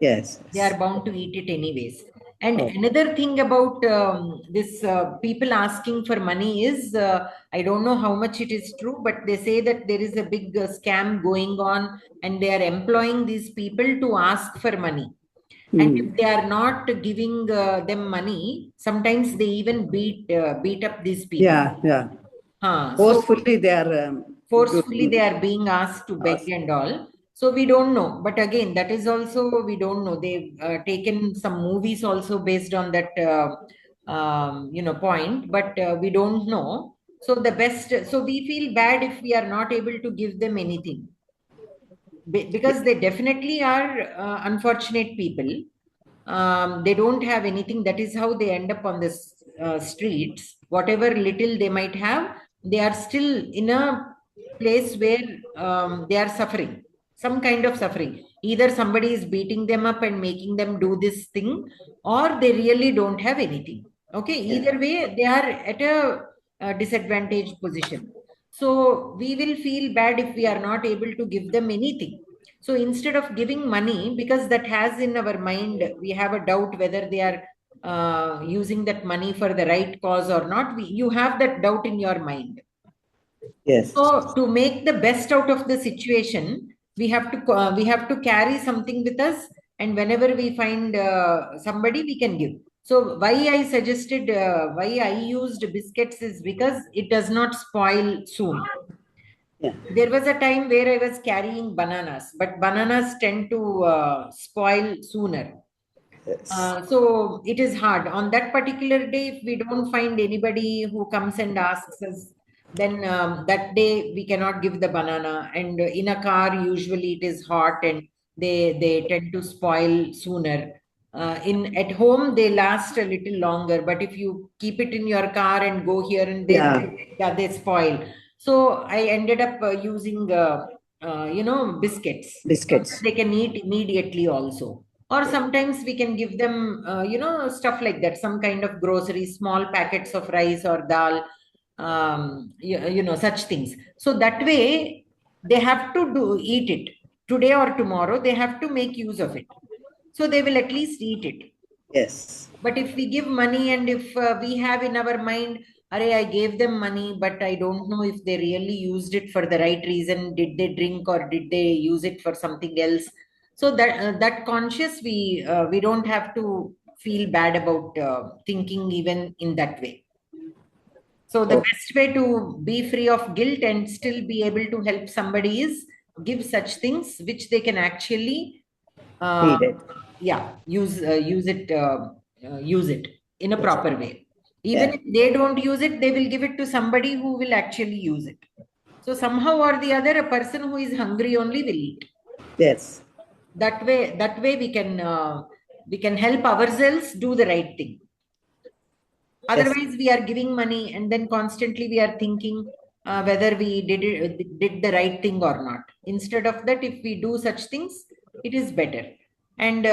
Yes. They are bound to eat it anyways. And another thing about this people asking for money is, I don't know how much it is true, but they say that there is a big scam going on, and they are employing these people to ask for money. And if they are not giving them money, sometimes they even beat up these people. Yeah. Forcefully, they are they are being asked to beg and all. So we don't know. But again, that is also, we don't know. They've taken some movies also based on that, point, but we don't know. So so we feel bad if we are not able to give them anything, because they definitely are unfortunate people. They don't have anything. That is how they end up on the streets. Whatever little they might have, they are still in a place where they are suffering, some kind of suffering. Either somebody is beating them up and making them do this thing, or they really don't have anything. Okay, either way, they are at a disadvantaged position. So we will feel bad if we are not able to give them anything. So instead of giving money, because that has in our mind, we have a doubt whether they are using that money for the right cause or not. You have that doubt in your mind. Yes. So to make the best out of the situation, we have to carry something with us, and whenever we find somebody, we can give. So why I used biscuits is because it does not spoil soon. Yeah. There was a time where I was carrying bananas, but bananas tend to spoil sooner. Yes. So it is hard. On that particular day, if we don't find anybody who comes and asks us, then that day we cannot give the banana. And in a car, usually it is hot and they tend to spoil sooner. In at home, they last a little longer. But if you keep it in your car and go here and there, Yeah. they spoil. So I ended up using biscuits. Biscuits. They can eat immediately also. Or sometimes we can give them stuff like that, some kind of groceries, small packets of rice or dal, such things. So that way they have to eat it today or tomorrow. They have to make use of it, so they will at least eat it. Yes. But if we give money, and if we have in our mind, Arey, I gave them money, but I don't know if they really used it for the right reason. Did they drink or did they use it for something else? So that conscious, we don't have to feel bad about thinking even in that way. So the best way to be free of guilt and still be able to help somebody is give such things which they can actually use it in a proper way. Even if they don't use it, they will give it to somebody who will actually use it. So somehow or the other, a person who is hungry only will eat. Yes. That way we can help ourselves do the right thing. Otherwise, we are giving money and then constantly we are thinking whether we did the right thing or not. Instead of that, if we do such things, it is better. And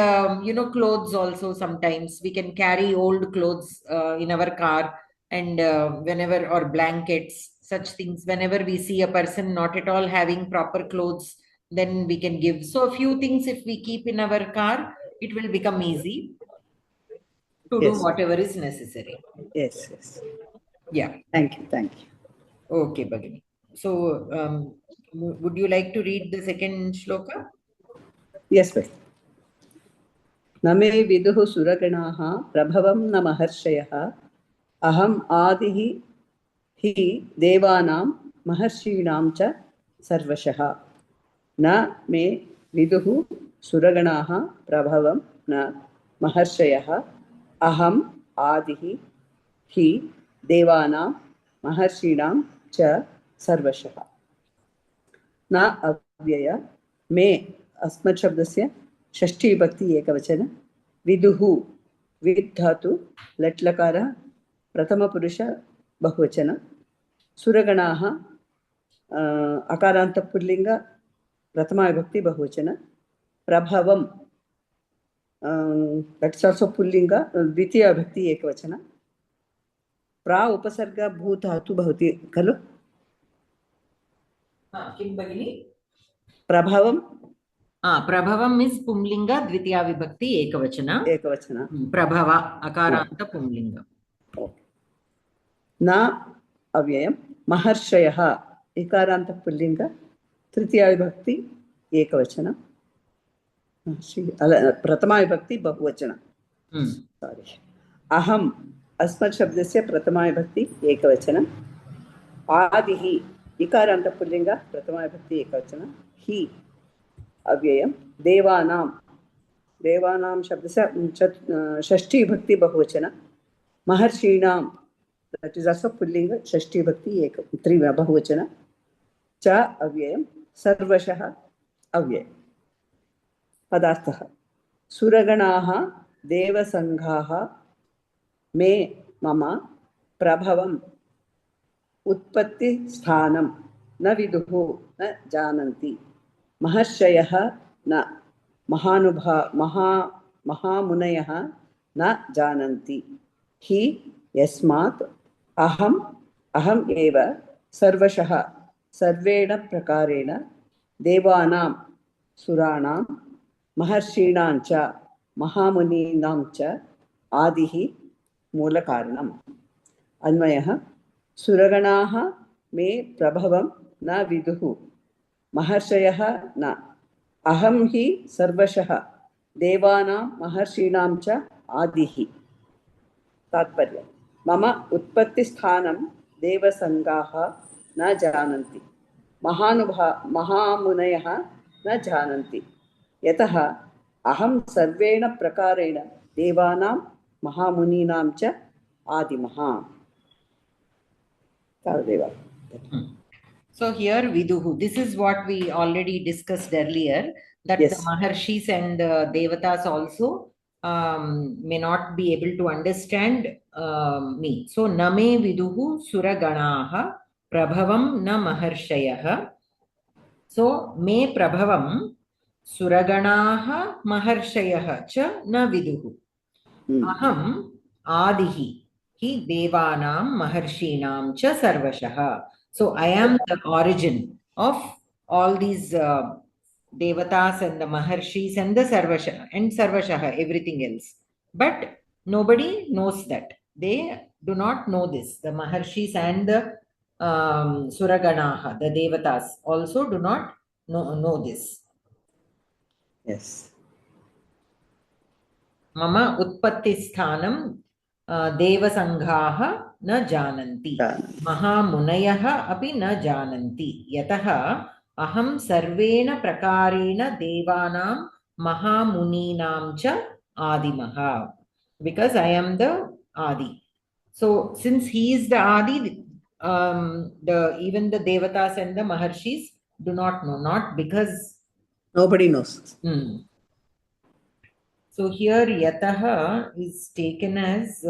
clothes also, sometimes we can carry old clothes in our car, and whenever, or blankets, such things. Whenever we see a person not at all having proper clothes, then we can give. So a few things if we keep in our car, it will become easy to do whatever is necessary. Yes. Yeah. Thank you. Okay, Bhagini. So, would you like to read the second shloka? Yes, please. नमे विदुः सुरगणाः प्रभवं न महर्षयः अहम् आदिः हि देवानां महर्षीणां च सर्वशः. न मे विदुः सुरगणाः प्रभवं न महर्षयः अहम् आदिः हि देवानां महर्षीणां च सर्वशः. न अव्यय मे अस्मत् शब्दस्य षष्ठी विभक्ति एकवचन. विदुः विद् धातु लट् लकार प्रथमपुरुष बहुवचन. सुरगणाः अकारान्त पुल्लिङ्ग प्रथमा विभक्ति बहुवचन. प्रभवं That's also pullinga. Dvitiya vibhakti ekavachana. Pra upasarga bhu dhatu bhavati खलु? किं भगिनि? Prabhavam. Prabhavam is pumlinga, dvitiya vibhakti ekavachana. Ekavachana. Prabhava akaranta pumlinga. Okay. Na avyayam maharshayah ekaranta pullinga tritiya vibhakti ekavachana. प्रथमा विभक्ति बहुवचन. Sorry. Aham अस्मत् शब्दस्य प्रथमा विभक्ति एकवचनम्. आदिः इकारान्त पुल्लिङ्ग प्रथमा विभक्ति एकवचनं. हि अव्ययं देवानां शब्दस्य षष्ठी विभक्ति बहुवचन. महर्षीणां that is also पुल्लिङ्ग षष्ठी विभक्ति एक त्रि बहुवचन. च अव्ययं सर्वशः अव्यय पदार्थः. सुरगणाः देवसङ्घाः मे मम प्रभवम् उत्पत्तिस्थानं न विदुः न जानन्ति. महर्षयः न महामुनयः न जानन्ति. हि यस्मात् अहम् एव सर्वशः सर्वेण प्रकारेण देवानां सुराणां महर्षीणां च महामुनीनां च आदिः मूलकारणम्. अन्वयः सुरगणाः मे प्रभवं न विदुः महर्षयः न. अहं हि सर्वशः देवानां महर्षीणां च आदिः. तात्पर्य मम उत्पत्तिस्थानं देवसङ्घाः न जानन्ति. महामुनयः न जानन्ति. यतः अहं सर्वेण प्रकारेण देवानां महामुनीनां च आदिमः. So here Viduhu, this is what we already discussed earlier, that yes, the Maharshis and the Devatas also may not be able to understand me. So Name Viduhu Suraganaha Prabhavam na Maharshayah. So me Prabhavam Suraganaha Maharshayah cha na Viduhu. Aham Adihi Hi Devanam Maharshinam cha Sarvashaha. So I am the origin of all these Devatas and the Maharshis and the Sarvashaha, everything else. But nobody knows that. They do not know this. The Maharshis and the Suraganaha, the Devatas, also do not know this. Yes. Mama Utpatti Sthanam Devasanghaha न जानन्ति. महामुनयः अपि न जानन्ति. यतः अहं सर्वेण प्रकारेण देवानां महामुनीनां च आदिमः. Because I am the Adi. So since he is the Adi, even the Devatas and the Maharshis do not know. Not because nobody knows. So here Yataha is taken as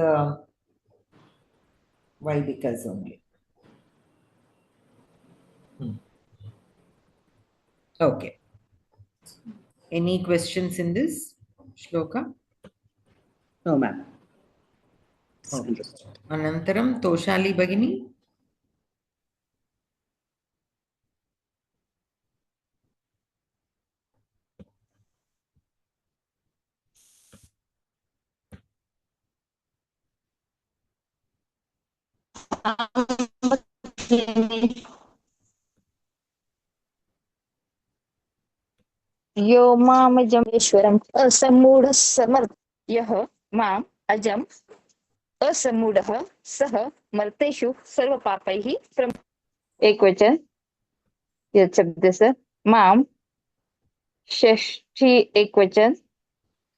why? Because only. Okay. Any questions in this shloka? No, ma'am. Okay. Anantaram Toshali Bhagini. यो मामजमेश्वरम् असम्मूढः समर्थ्यः माम् अजम् असम्मूढः सः मर्तेषु सर्वपापैः एकवचन यत् शब्दस्य माम् षष्ठी एकवचन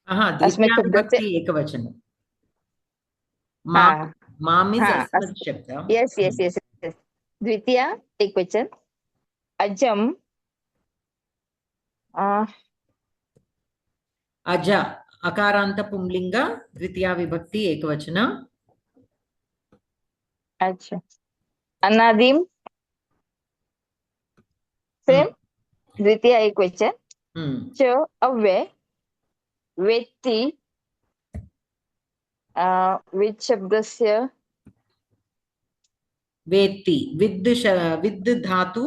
अस्मत् शब्दस्य एकवचन माम् इस् अस्मत् शब्द. यस यस यस द्वितीया एकवचन अजम् अज अकारांत पुंलिंग द्वितीया विभक्ति एकवचन. अच्छा अनादिम सेम द्वितीया एकवचन. च अव्यय वेत्ति वित् शब्दस्य वेत्ति विद् धातु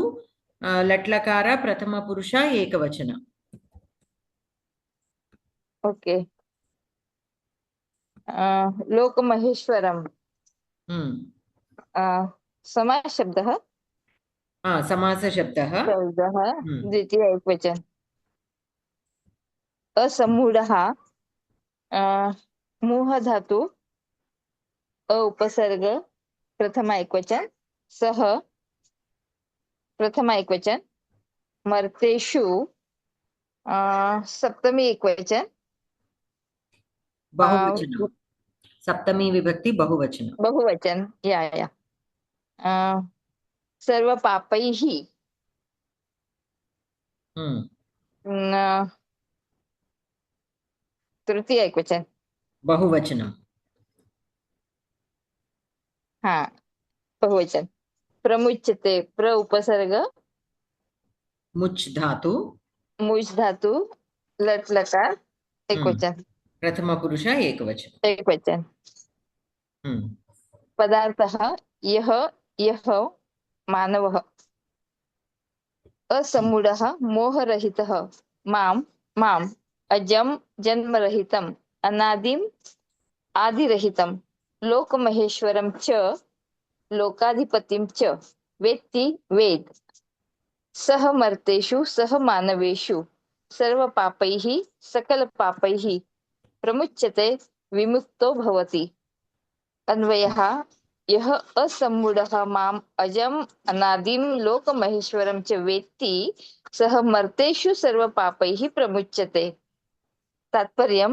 लट्लकार प्रथम पुरुष एकवचन. ओके लोकमहेश्वरम् समास शब्दः समास शब्दः द्वितीय एकवचन. असम्मूढः मूह धातु अ उपसर्ग प्रथम एकवचन सह प्रथम एकवचन मर्तेषु सप्तमी एकवचन बहुवचन सप्तमी विभक्ति बहुवचन या सर्व पापैः तृतीय एकवचन बहुवचनम्. हाँ बहुवचन. प्रमुच्यते प्र उपसर्ग मुच् धातु मुच् धातु लट् लकार एकवचन प्रथम पुरुष एकवचन. पदार्थः यः यः मानवः. असम्मूढः मोहरहितः माम् अजं जन्मरहितम् अनादिम् आदिरहितं लोकमहेश्वरं च लोकाधिपतिं च वेत्ति वेद. सह मर्तेषु सह मानवेषु सर्वपापैः सकलपापैः प्रमुच्यते विमुक्तो भवति. अन्वयः यः असम्मूढः माम् अजम् अनादिं लोकमहेश्वरं च वेत्ति सः मर्तेषु सर्वपापैः प्रमुच्यते. तात्पर्यं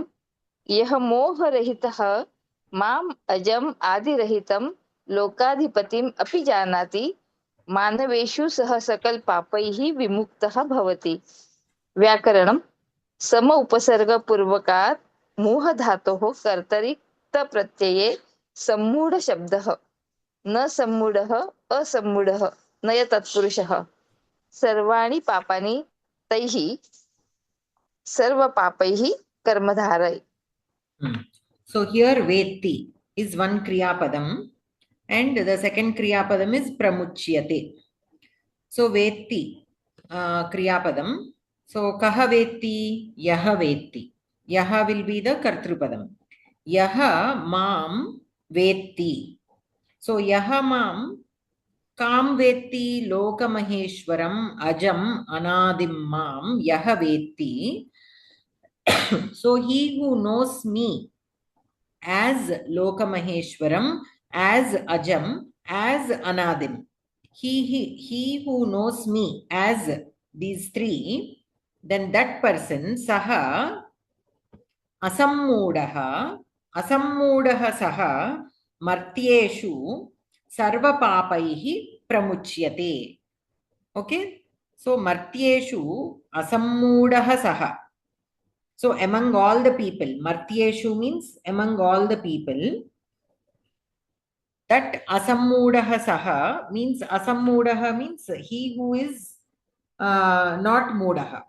यः मोहरहितः माम् अजम् आदिरहितं लोकाधिपतिम् अपि जानाति मानवेषु सः सकलपापैः विमुक्तः भवति. व्याकरणं सम उपसर्गपूर्वकात् मूह धातोः कर्तरिक्त प्रत्यये सम्मूढ शब्दः न सम्मूढः असम्मूढः नय तत्पुरुषः सर्वाणि पापानि तैः सर्व पापैः कर्मधारय. So here vetti is one kriya padam and the second kriya padam is pramuchyate. So vetti kriya padam. So kaha vetti? Yaha vetti. Yaha will be the kartrupadam. Yaha mam vetti. So yaha mam kam vetti lokamaheshwaram ajam anadim mam yaha vetti. So he who knows me as lokamaheshwaram, as ajam, as anadim. He who knows me as these three, then that person saha asammudaha saha martyeshu sarvapapaihi pramuchyate. Okay, so martyeshu asammudaha saha. So among all the people, martyeshu means among all the people. That asammudaha saha means he who is not mudaha.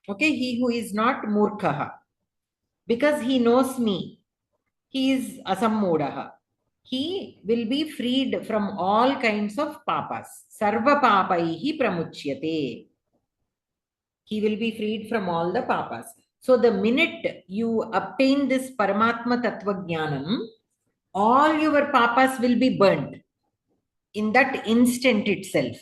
Okay, he who is not murkhaha. Because he knows me, he is asammudaha. He will be freed from all kinds of papas. Sarva papaihi pramuchyate. He will be freed from all the papas. So the minute you obtain this Paramatma Tattva Jnanam, all your papas will be burnt in that instant itself.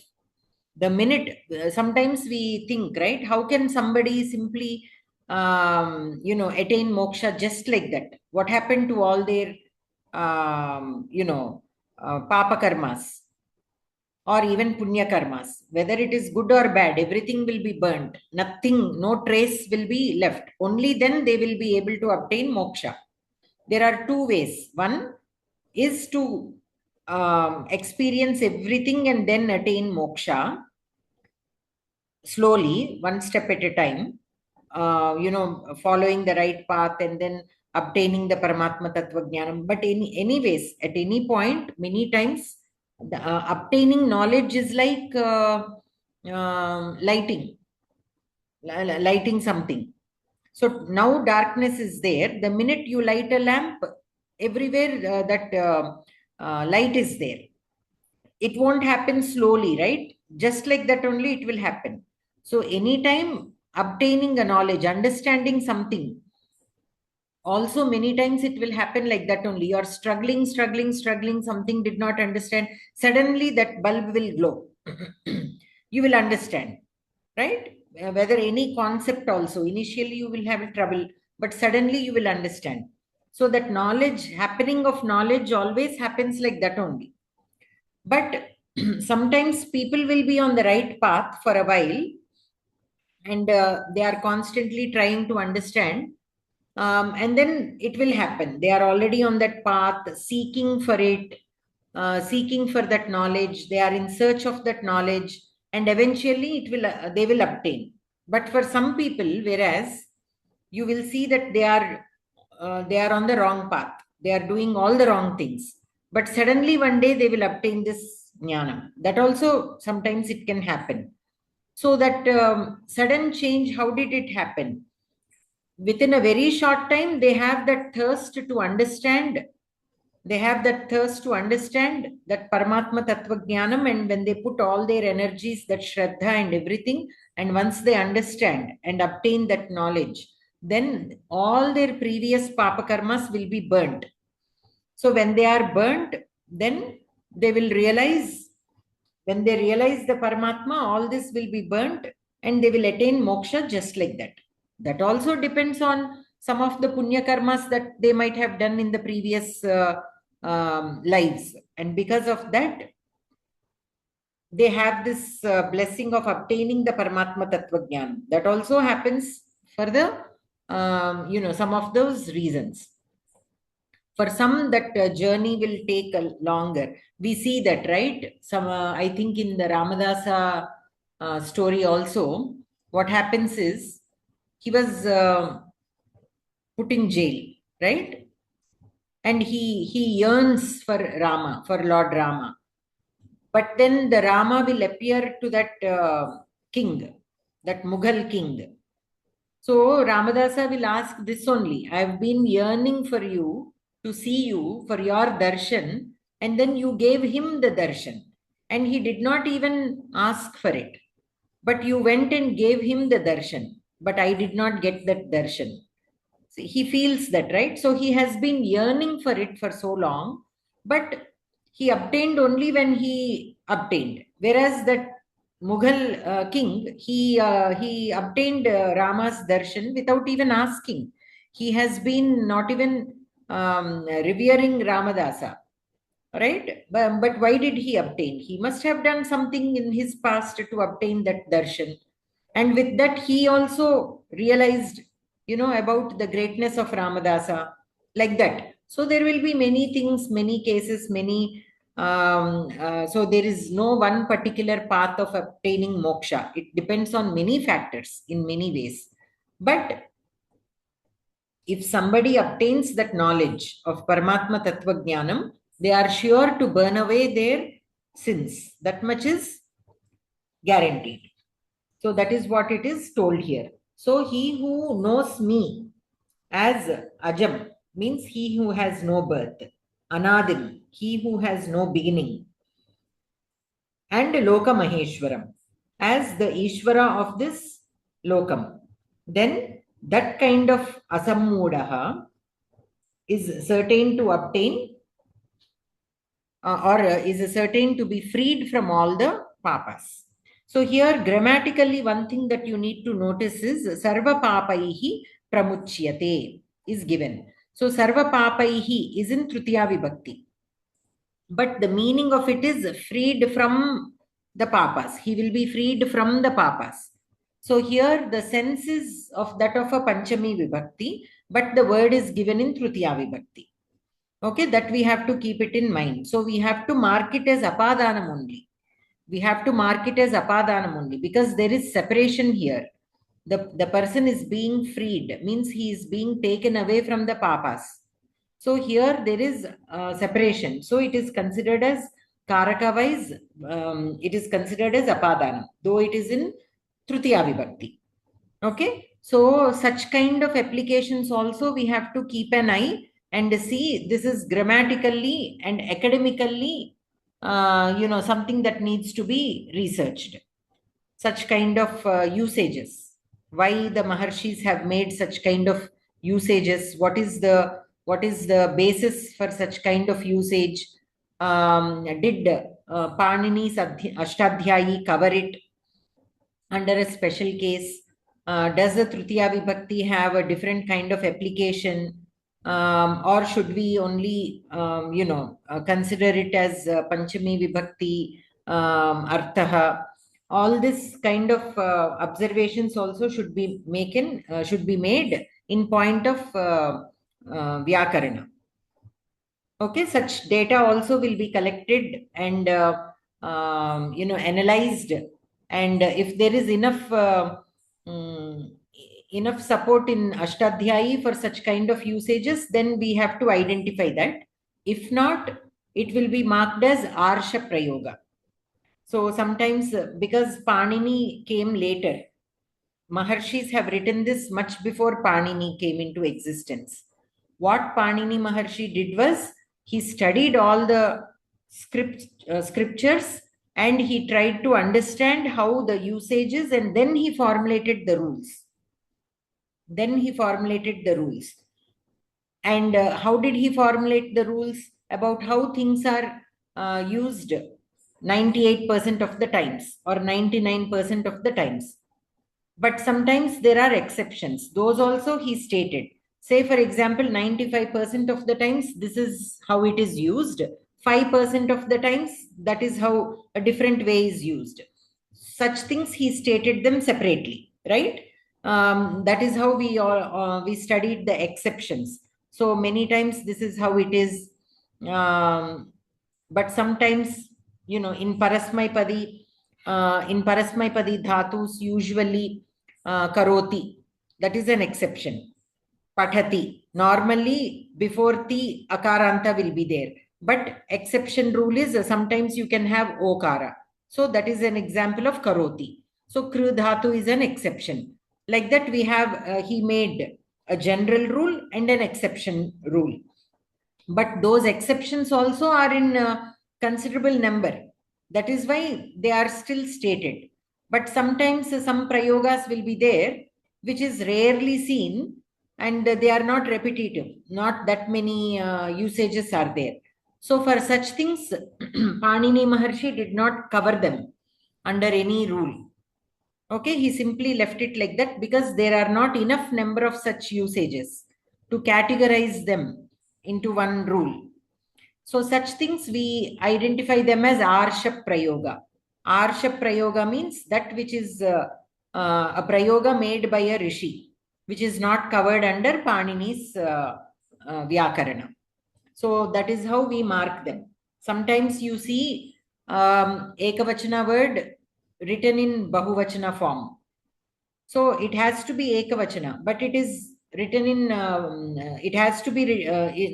The minute, sometimes we think, right, how can somebody simply, attain moksha just like that? What happened to all their, papa karmas or even punya karmas? Whether it is good or bad, everything will be burnt. Nothing, no trace will be left. Only then they will be able to obtain moksha. There are two ways. One is to experience everything and then attain moksha slowly, one step at a time, following the right path and then obtaining the Paramatma Tattva Jnanam. But anyways, at any point, many times, obtaining knowledge is like lighting something. So now darkness is there. The minute you light a lamp, everywhere that light is there. It won't happen slowly, right? Just like that only it will happen. So anytime obtaining a knowledge, understanding something, also many times it will happen like that only. You're struggling, something did not understand. Suddenly that bulb will glow. You will understand, right? Whether any concept also, initially you will have trouble, but suddenly you will understand. So that knowledge, happening of knowledge always happens like that only. But sometimes people will be on the right path for a while, and they are constantly trying to understand, and then it will happen. They are already on that path, seeking for it, seeking for that knowledge. They are in search of that knowledge, and eventually they will obtain. But for some people, whereas you will see that they are on the wrong path. They are doing all the wrong things. But suddenly one day they will obtain this jnana. That also sometimes it can happen. So that sudden change, how did it happen? Within a very short time, they have that thirst to understand. They have that thirst to understand that Paramatma Tattva Jnanam, and when they put all their energies, that Shraddha and everything, and once they understand and obtain that knowledge, then all their previous Papa Karmas will be burnt. So when they are burnt, then they will realize, when they realize the Paramatma, all this will be burnt and they will attain moksha just like that. That also depends on some of the punya karmas that they might have done in the previous lives. And because of that, they have this blessing of obtaining the Paramatma Tattva Jnana. That also happens for the, some of those reasons. For some, that journey will take longer. We see that, right? Some, I think in the Ramadasa story also, what happens is, he was put in jail, right? And he yearns for Rama, for Lord Rama. But then the Rama will appear to that king, that Mughal king. So Ramadasa will ask this only: I've been yearning for you, to see you, for your darshan, and then you gave him the darshan. And he did not even ask for it. But you went and gave him the darshan. But I did not get that darshan. See, he feels that, right? So he has been yearning for it for so long, but he obtained only when he obtained. Whereas that Mughal king, he obtained Rama's darshan without even asking. He has been not even revering Ramadasa, right? But why did he obtain? He must have done something in his past to obtain that darshan. And with that, he also realized, about the greatness of Ramadasa, like that. So there will be many things, many cases, so there is no one particular path of obtaining moksha. It depends on many factors in many ways. But if somebody obtains that knowledge of Paramatma Tattva Jnanam, they are sure to burn away their sins. That much is guaranteed. So that is what it is told here. So he who knows me as Ajam means he who has no birth. Anadim, he who has no beginning. And Loka Maheshwaram, as the Ishvara of this Lokam. Then that kind of Asammudaha is certain to obtain or is certain to be freed from all the papas. So here grammatically one thing that you need to notice is Sarva Papaihi Pramuchyate is given. So Sarva Papaihi is in Tritiya Vibhakti. But the meaning of it is freed from the papas. He will be freed from the papas. So here the sense is of that of a Panchami Vibhakti, but the word is given in Tritiya Vibhakti. Okay, that we have to keep it in mind. So we have to mark it as Apadanam only. We have to mark it as Apadanam only because there is separation here. The person is being freed, means he is being taken away from the papas. So here there is separation. So it is considered as Karaka wise, it is considered as Apadanam, though it is in Tritiya Vibhakti. Okay, So such kind of applications also we have to keep an eye and see this is grammatically and academically, something that needs to be researched. Such kind of usages. Why the Maharshis have made such kind of usages? What is the basis for such kind of usage? Did Panini's Ashtadhyayi cover it under a special case? Does the Tritiya Vibhakti have a different kind of application? Or should we only, consider it as Panchami Vibhakti, Arthaha? All this kind of observations also should be made in point of Vyakarana. Okay, such data also will be collected and analyzed, and if there is enough support in Ashtadhyayi for such kind of usages, then we have to identify that. If not, it will be marked as Arsha Prayoga. So sometimes because Panini came later, Maharshis have written this much before Panini came into existence. What Panini Maharshi did was, he studied all the scriptures and he tried to understand how the usages, and then he formulated the rules. And how did he formulate the rules? About how things are used 98% of the times or 99% of the times. But sometimes there are exceptions. Those also he stated. Say, for example, 95% of the times, this is how it is used. 5% of the times, that is how a different way is used. Such things he stated them separately, right? That is how we studied the exceptions. So many times this is how it is. But sometimes, in Parasmaipadi dhatus, usually karoti, that is an exception. Pathati, normally before the akaranta will be there, but exception rule is sometimes you can have okara. So that is an example of karoti. So kru dhatu is an exception. Like that we have, he made a general rule and an exception rule. But those exceptions also are in considerable number. That is why they are still stated. But sometimes some prayogas will be there, which is rarely seen, and they are not repetitive. Not that many usages are there. So for such things, Panini Maharshi did not cover them under any rule. Okay, he simply left it like that because there are not enough number of such usages to categorize them into one rule. So such things we identify them as Arsha Prayoga. Arsha Prayoga means that which is a Prayoga made by a Rishi, which is not covered under Panini's Vyakarana. So that is how we mark them. Sometimes you see Ekavachana word written in Bahuvachana form. So it has to be Ekavachana, but it is written in, it has to be,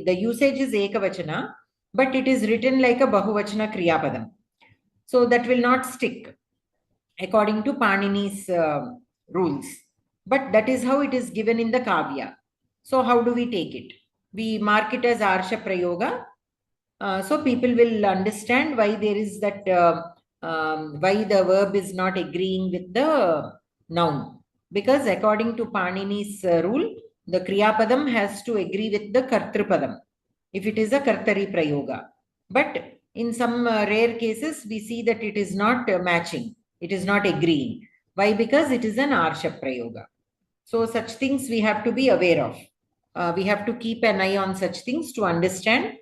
the usage is Ekavachana, but it is written like a Bahuvachana Kriyapadam. So that will not stick according to Panini's rules. But that is how it is given in the Kavya. So how do we take it? We mark it as Arsha Prayoga. So people will understand why there is that, why the verb is not agreeing with the noun. Because according to Panini's rule, the Kriyapadam has to agree with the Kartrupadam if it is a Kartari Prayoga. But in some rare cases, we see that it is not matching. It is not agreeing. Why? Because it is an Arsha Prayoga. So such things we have to be aware of. We have to keep an eye on such things to understand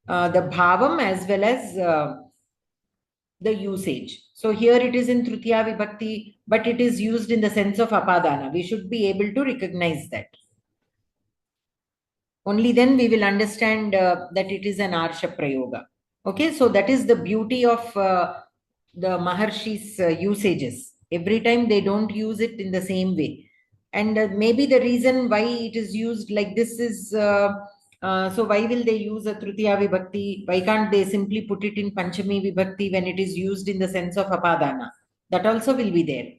the bhavam as well as the usage. So here it is in Tritiya Vibhakti, but it is used in the sense of apadana. We should be able to recognize that. Only then we will understand that it is an Arsha Prayoga. Okay, so that is the beauty of the Maharshi's usages. Every time they don't use it in the same way. And maybe the reason why it is used like this is, so why will they use a Tritiya Vibhakti? Why can't they simply put it in Panchami Vibhakti when it is used in the sense of Apadana? That also will be there,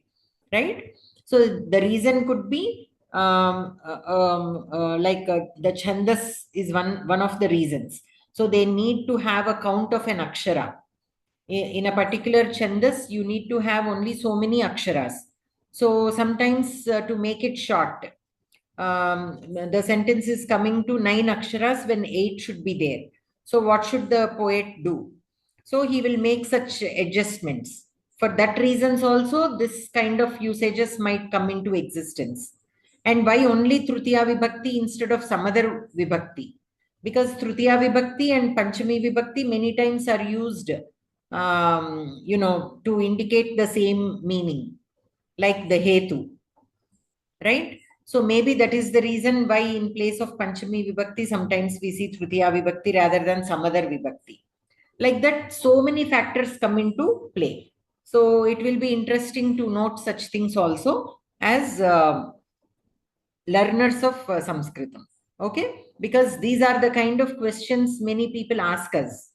right? So the reason could be the chandas is one of the reasons. So they need to have a count of an akshara. In a particular chandas, you need to have only so many aksharas. So sometimes to make it short, the sentence is coming to 9 aksharas when 8 should be there. So what should the poet do? So he will make such adjustments. For that reasons also, this kind of usages might come into existence. And why only Trutiya Vibhakti instead of some other Vibhakti? Because Trutiya Vibhakti and Panchami Vibhakti many times are used, to indicate the same meaning, like the Hetu, right? So maybe that is the reason why in place of Panchami Vibhakti, sometimes we see Trutiya Vibhakti rather than some other Vibhakti. Like that, so many factors come into play. So it will be interesting to note such things also as learners of Samskritam. Okay? Because these are the kind of questions many people ask us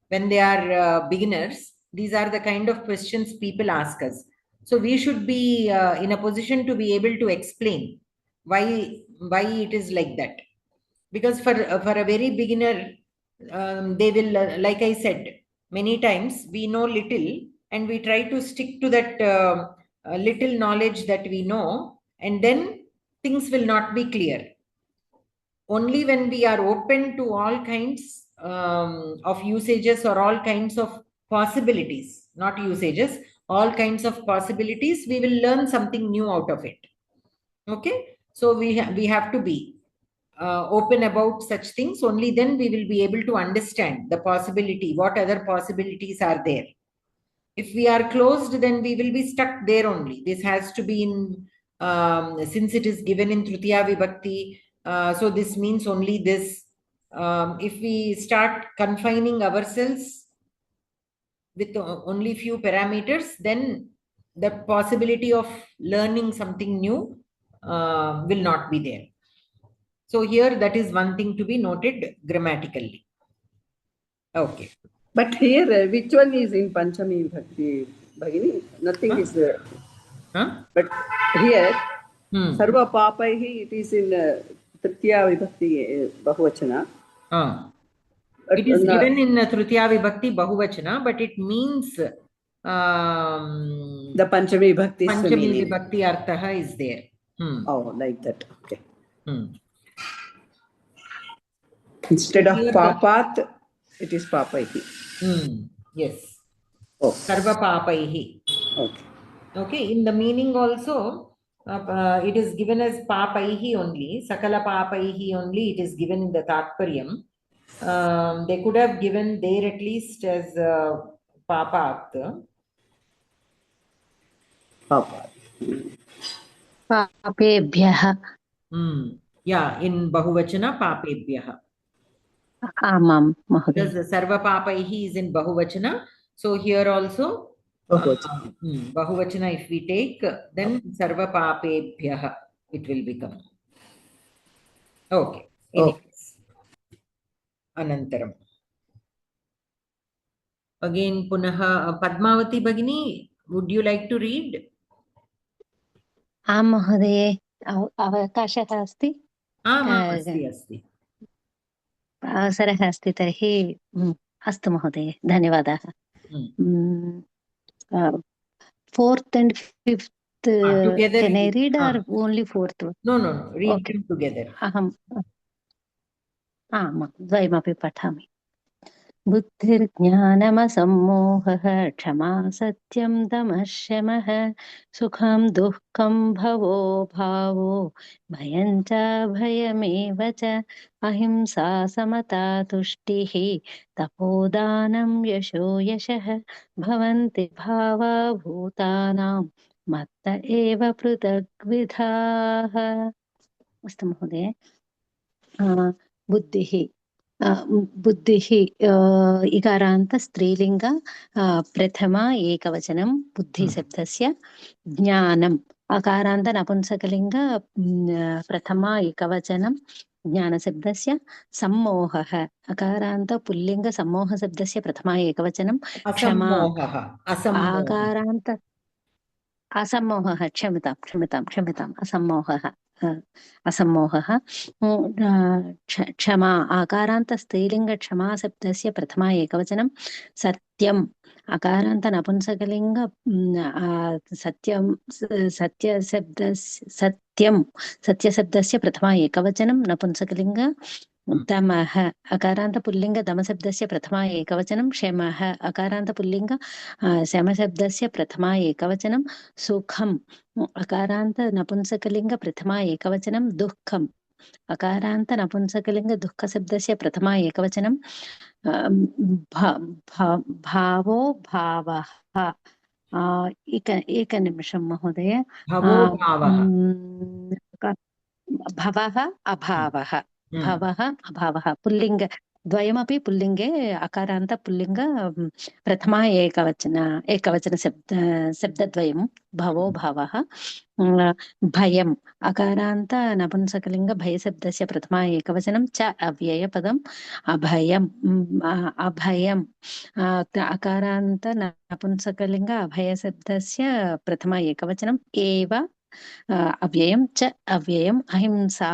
when they are beginners. These are the kind of questions people ask us. So we should be in a position to be able to explain why it is like that. Because for a very beginner, they will, like I said, many times we know little and we try to stick to that little knowledge that we know, and then things will not be clear. Only when we are open to all kinds of usages or all kinds of possibilities, not usages, all kinds of possibilities, we will learn something new out of it. Okay, so we have to be open about such things. Only then we will be able to understand the possibility, what other possibilities are there. If we are closed, then we will be stuck there only. This has to be in, since it is given in Trutiya Vibhakti, so this means only this. If we start confining ourselves with only few parameters, then the possibility of learning something new will not be there. So here, that is one thing to be noted grammatically. Okay. But here, which one is in Panchami Bhakti, Bhagini? Nothing is there. Huh? But here, Sarva Papaihi, it is in Tritiya Vibhakti Bahuvachana. It is given in Tritiya Vibhakti Bahuvachana, but it means the Panchami Vibhakti Vibhakti Arthaha is there. Oh, like that. Okay. Instead of Papat, it is Papaihi. Yes. Oh. Sarva Papaihi. Okay. Okay. In the meaning also, it is given as Papaihi only. Sakala Papaihi only. It is given in the Tatparyam. They could have given there at least as Papat. Papat. Papebhyah. Yeah, in Bahuvachana, Papebhyah. Amam, because the Sarva Papaihi is in Bahuvachana. So here also, Bahuvachana if we take, then Sarva Papebhyah it will become. Okay. Anyways. Anantaram. Again, Punaha, Padmavati Bhagini, would you like to read? आं महोदये अवकाशः अस्ति अस्ति अस्ति अवसरः अस्ति तर्हि अस्तु महोदये धन्यवादाः 4th and 5th together can I read or only 4th? No, read them together. अहं द्वयमपि पठामि बुद्धिर्ज्ञानमसम्मोहः क्षमा सत्यं दमः शमः सुखं दुःखं भवो भावो भयं च भयमेव च अहिंसा समता तुष्टिः तपोदानं यशो यशः भवन्ति भावा भूतानां मत्त एव पृथग्विधाः अस्तु महोदय बुद्धिः बुद्धिः इकारान्त स्त्रीलिङ्ग प्रथमा एकवचनं बुद्धिशब्दस्य ज्ञानम् अकारान्त नपुंसकलिङ्ग प्रथमा एकवचनं ज्ञानशब्दस्य सम्मोहः अकारान्त पुल्लिङ्ग सम्मोहशब्दस्य प्रथमा एकवचनं क्षमा आकारान्त असम्मोहः क्षम्यताम् असम्मोहः असम्मोहः। क्षमा आकारान्त स्त्रीलिङ्ग क्षमा शब्दस्य प्रथमा एकवचनं सत्यम् अकारान्त नपुंसकलिङ्ग सत्यं सत्यशब्दस्य प्रथमा एकवचनं नपुंसकलिङ्ग दमः अकारान्त पुल्लिङ्ग दमशब्दस्य प्रथमा एकवचनं क्षमः अकारान्त पुल्लिङ्ग शमशब्दस्य प्रथमा एकवचनं सुखम् अकारान्त नपुंसकलिङ्ग प्रथमा एकवचनं दुःखम् अकारान्त नपुंसकलिङ्ग दुःखशब्दस्य प्रथमा एकवचनं भावो भावः। एकनिमिषं महोदय। भवो भावः भवः अभावः भवः अभावः पुल्लिङ्ग द्वयमपि पुल्लिङ्गे अकारान्त पुल्लिङ्ग प्रथमा एकवचन शब्दद्वयं भवो भावः। भयम् अकारान्त नपुंसकलिङ्ग भयशब्दस्य प्रथमा एकवचनं च अव्ययपदम् अभयम् अभयम् अकारान्त नपुंसकलिङ्ग अभयशब्दस्य प्रथमा एकवचनं एव अव्ययं च अव्ययम् अहिंसा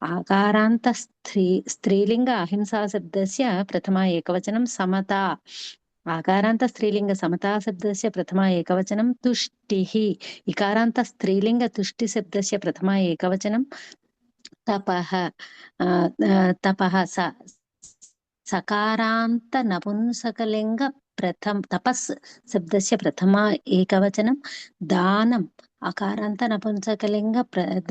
आकारान्त स्त्रीलिङ्ग अहिंसा शब्दस्य प्रथमा एकवचनं समता आकारान्त स्त्रीलिङ्ग समता शब्दस्य प्रथमा एकवचनं तुष्टिः इकारान्त स्त्रीलिङ्ग तुष्टि शब्दस्य प्रथमा एकवचनं तपः तपः सकारान्त नपुंसकलिङ्ग तपस् शब्दस्य प्रथमा एकवचनं दानम् अकारान्त नपुंसकलिङ्ग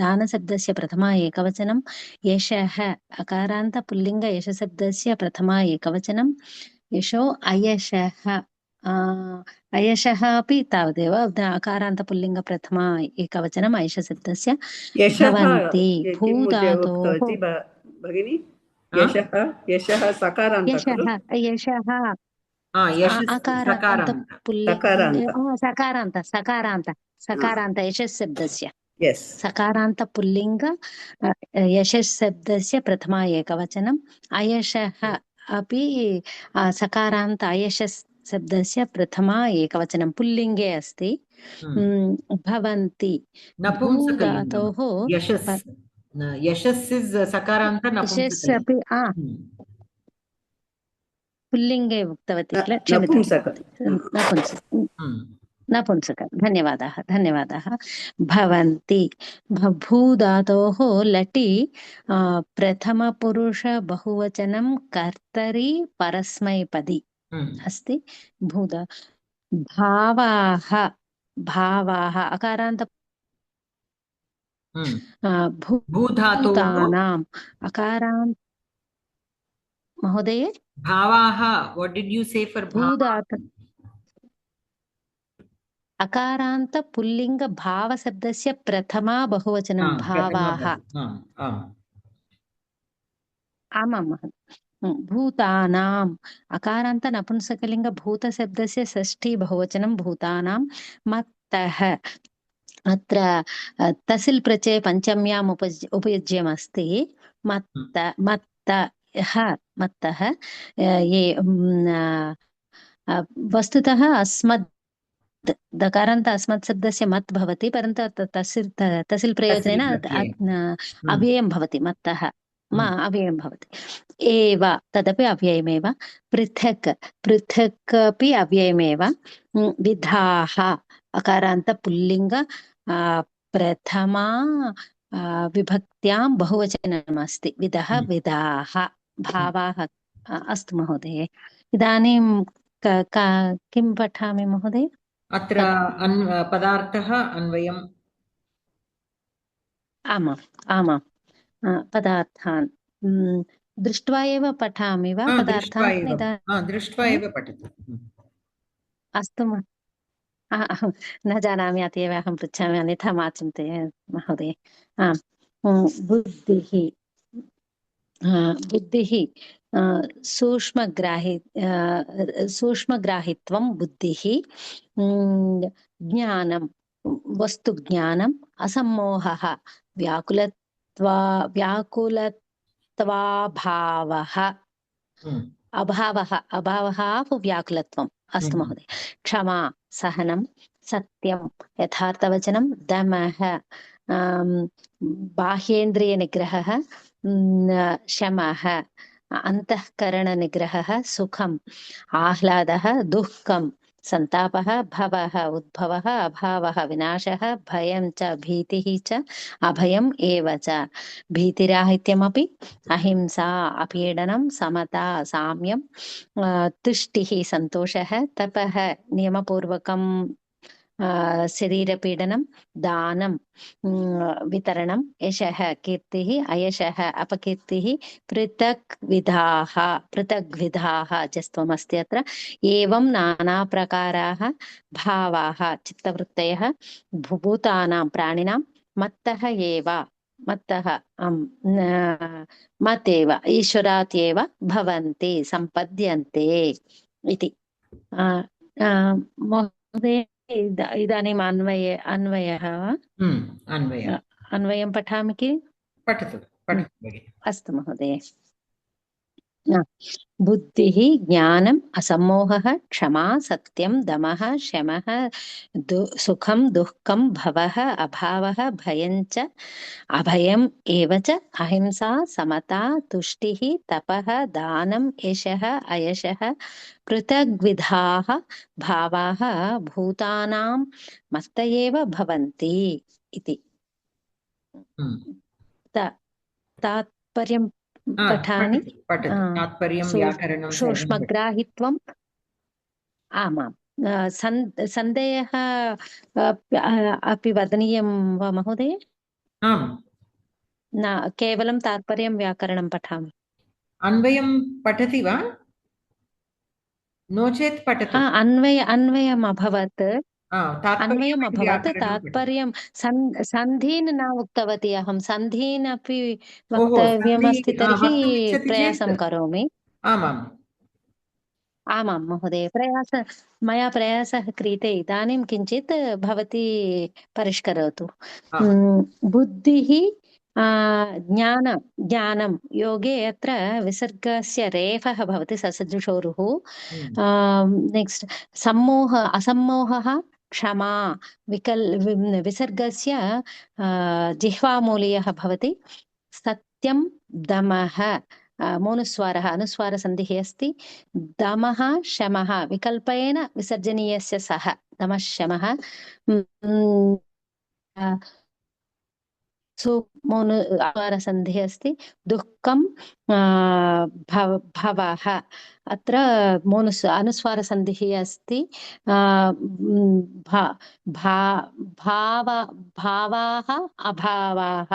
दानशब्दस्य प्रथमा एकवचनं यशः अकारान्त पुल्लिङ्ग यशशब्दस्य प्रथमा एकवचनं यशो अयशः अयशः अपि तावदेव अकारान्त पुल्लिङ्ग प्रथमा एकवचनम् अयशशब्दस्य भवन्ति भूधातोः भगिनी यशः सकारान्त खलु यशः सकारान्त सकारान्त यशशब्दस्य सकारान्त पुल्लिङ्ग यशशब्दस्य प्रथमा एकवचनम् अयशः अपि सकारान्त अयशशब्दस्य प्रथमा एकवचनं पुल्लिङ्गे अस्ति। भवन्ति भूधातोः यशस् इस् सकारान्त अपि पुल्लिङ्गे उक्तवती किल नपुंसक धन्यवादाः भवन्ति भूधातोः लटि प्रथमपुरुष बहुवचनं कर्तरि परस्मैपदी अस्ति भूधा भावाः अकारान्त भूतानाम् अकारान्त महोदय भावाः what did you say for भूधातु अकारान्त पुल्लिङ्ग भावशब्दस्य प्रथमा बहुवचनं भावाः आमां भूतानाम् अकारान्त नपुंसकलिङ्ग भूतशब्दस्य षष्ठी बहुवचनं भूतानां मत्तः अत्र तसिल् प्रत्यये पञ्चम्याम् उपयुज्यमस्ति मत्तः ये वस्तुतः अस्मद् दकारान्त अस्मत् शब्दस्य मत् भवति परन्तु तसिल् प्रयोजनेन अव्ययं भवति मत्तः अव्ययं भवति एव तदपि अव्ययमेव पृथक् अपि अव्ययमेव विधाः अकारान्त पुल्लिङ्ग प्रथमा विभक्त्यां बहुवचनमस्ति विधः विधाः भावाः अस्तु महोदय इदानीं किं पठामि महोदय अत्र पदार्थः अन्वयम् आमां पदार्थान् दृष्ट्वा एव पठामि वा पदार्थान् दृष्ट्वा एव पठतु अस्तु न जानामि अत एव अहं पृच्छामि अन्यथा मा चिन्तय महोदय बुद्धिः सूक्ष्मग्राहित्वं बुद्धिः ज्ञानं वस्तुज्ञानम् असम्मोहः व्याकुलत्वाभावः अभावः व्याकुलत्वम् अस्तु महोदय क्षमा सहनं सत्यं यथार्थवचनं दमः बाह्येन्द्रियनिग्रहः शमः, अन्तःकरणनिग्रहः सुखम्, आह्लादः दुःखं, संतापः भवः, उद्भवः अभावः, विनाशः भयं च, भीतिः च अभयम् एव च। भीतिराहित्यमपि अहिंसा, अपीडनं, समता, साम्यं, तुष्टिः सन्तोषः, तपः नियमपूर्वकं शरीरपीडनं, दानं, वितरणं, यशः कीर्तिः, अयशः अपकीर्तिः, पृथग्विधाः जस्त्वमस्ति अत्र। एवं नानाप्रकाराः भावाः चित्तवृत्तयः भूतानां प्राणिनां मत्तः एव, मत्तः मतेव ईश्वरात् एव भवन्ति, सम्पद्यन्ते इति। महोदय, इदानीम् अन्वयः वा? अन्वयं पठामि किल? पठतु भगिनि। अस्तु महोदय। बुद्धिः, ज्ञानम्, असम्मोहः, क्षमा, सत्यं, दमः, शमः, सुखं, दुःखं, भवः, अभावः, भयं च अभयम् एव च, अहिंसा, समता, तुष्टिः, तपः, दानं, यशः, अयशः, पृथग्विधाः भावाः भूतानां मत्त एव भवन्ति इति। तात्पर्यं पठामि। सूक्ष्मग्राहित्वम्, आमां, सन्देहः अपि वदनीयं वा महोदय? न, केवलं तात्पर्यं व्याकरणं पठामि। अन्वयं पठति वा? नो चेत् पठतु। अन्वयम् अभवत्, तात्पर्यं सन्धीन् न उक्तवती अहं। सन्धीन् अपि वक्तव्यमस्ति तर्हि प्रयासं करोमि। आमां महोदय, मया प्रयासः क्रियते। इदानीं किञ्चित् भवती परिष्करोतु। बुद्धिः, ज्ञानं योगे अत्र विसर्गस्य रेफः भवति ससदृशोरुः। नेक्स्ट् असम्मोहः, क्षमा, विसर्गस्य जिह्वामूलीयः भवति। सत्यं, दमः, मोनुस्वारः, अनुस्वारसन्धिः अस्ति। दमः, शमः, विकल्पेन विसर्जनीयस्य सः, दमः शमः। अनुस्वारसन्धिः अस्ति। दुःखं, भवः, अत्र अनुस्वारसन्धिः अस्ति। भावाः अभावाः,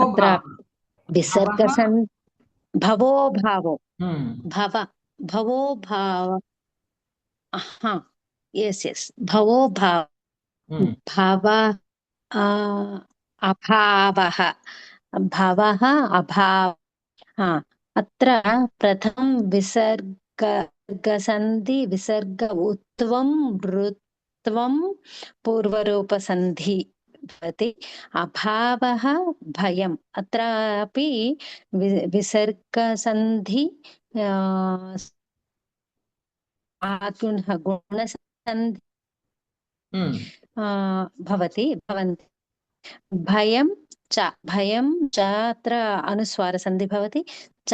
अत्र विसर्गसन्धि। भवो भावो, भवो भाव, यस्, भवो भाव, भव अभावः, भवः अभाव। अत्र प्रथमं विसर्गसन्धि, विसर्ग उत्वं ऋत्वं पूर्वरूपसन्धि भवति। अभावः भयम्, अत्रापि विसर्गसन्धि गुणसन्धि भवन्ति। भयं च अत्र अनुस्वारसन्धि भवति। च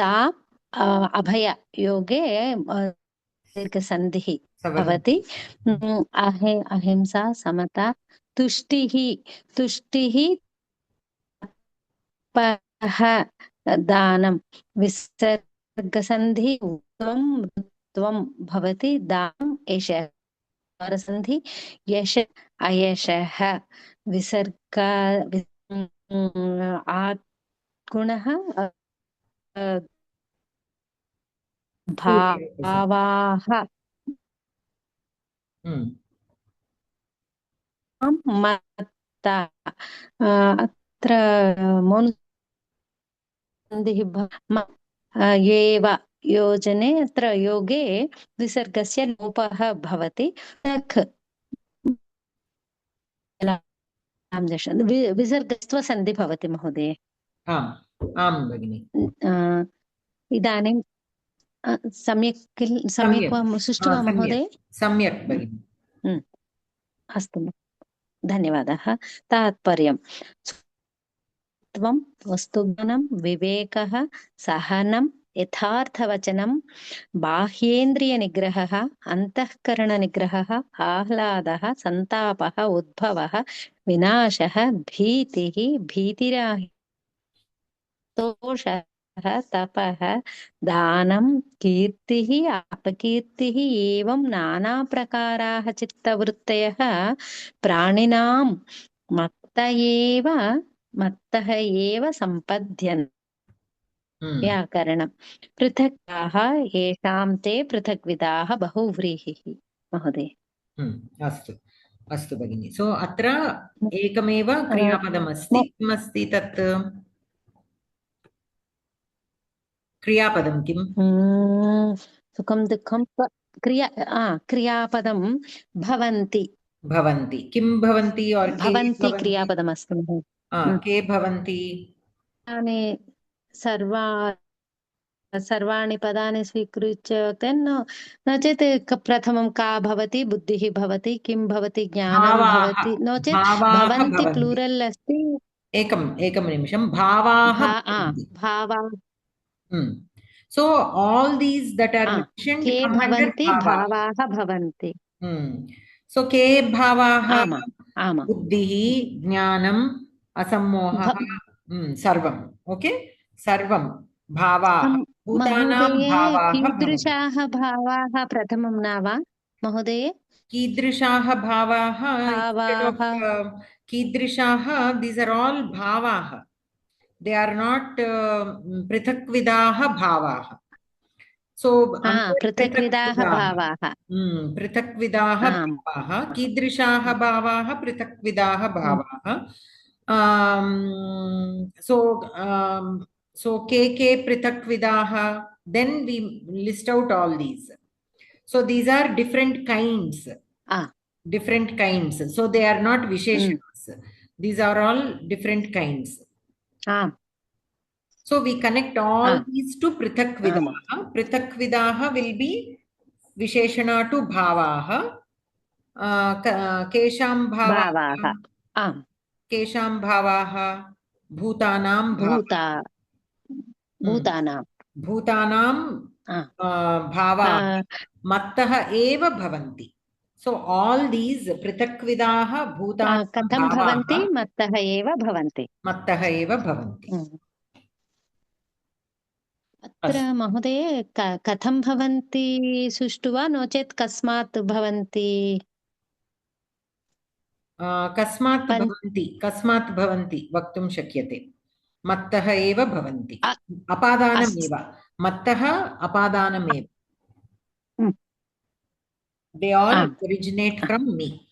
अभय योगे दीर्घसन्धिः भवति। अहिंसा, समता, तुष्टिः, दानं, विसर्गसन्धि त्वं भवति। दानं यशः, सन्धि यश अयशः, विसर्ग गुणः भावाः, मत्ता, अत्र मोनुसन्धिः एव योजने, अत्र योगे विसर्गस्य लोपः भवति। विसर्गस्त्वसन्धि भवति महोदय। आं भगिनि। इदानीं सम्यक् वा, सुष्ठु वा महोदय? सम्यक् भगिनि। अस्तु। धन्यवादः। तात्पर्यं त्वं वस्तुज्ञानं विवेकः सहनं यथार्थवचनं बाह्येन्द्रियनिग्रहः अन्तःकरणनिग्रहः आह्लादः सन्तापः उद्भवः विनाशः भीतिः भीतिराहितोषः तपः दानं कीर्तिः अपकीर्तिः एवं नानाप्रकाराः चित्तवृत्तयः प्राणिनां मत्तः एव सम्पद्यन्ते। व्याकरणं पृथक्ताः येषां ते पृथग्विधाः बहुव्रीहिः। महोदय अस्तु अस्तु भगिनि। सो अत्र एकमेव क्रियापदमस्ति। किमस्ति तत् क्रियापदं किम्? सुखं दुःखं क्रियापदं भवन्ति। भवन्ति किं भवन्ति और के भवन्ति भवन्ति? क्रियापदमस्ति। के भवन्ति? सर्वाणि पदानि स्वीकृत्य न चेत् प्रथमं का भवति, बुद्धिः भवति, किं भवति, ज्ञानं भवति, नो चेत् भवन्ति प्लूरल् अस्ति। एकं निमिषं। भावाः so all these that are mentioned के come under भवन्ति, भावाः भवन्ति। so के भावाः आमा बुद्धिः ज्ञानम् असम्मोहः सर्वम् ओके सर्वं भावाः भूतानां भावाः कीदृशाः भावाः प्रथमं न वा महोदय? कीदृशाः भावाः कीदृशाः these are all भावाः. They are not पृथक्विधाः भावाः. So पृथक्विधाः भावाः पृथक्विधाः भावाः कीदृशाः भावाः पृथक्विधाः भावाः. So के पृथक्विधाः, then we list out all these. So these are different kinds. So they are not visheshanas. These are all different kinds. So we connect all these to prithakvidaha. Prithakvidaha will be visheshana to bhavaha. Kesham bhavaha. Kesham bhavaha. Bhutanam bhavaha. Bhutanam bhavaha. Mattaha eva bhavanti. So all these prithakvidaha bhutanam katham bhavanti mattaha eva bhavanti. Mattaha eva bhavanti. अत्र महोदय कथं भवन्ति सुष्ठु वा no चेत् कस्मात् भवन्ति? कस्मात् भवन्ति वक्तुं शक्यते। मत्तः एव भवन्ति। अपादानमेव मत्तः अपादानमेव. They all originate from me.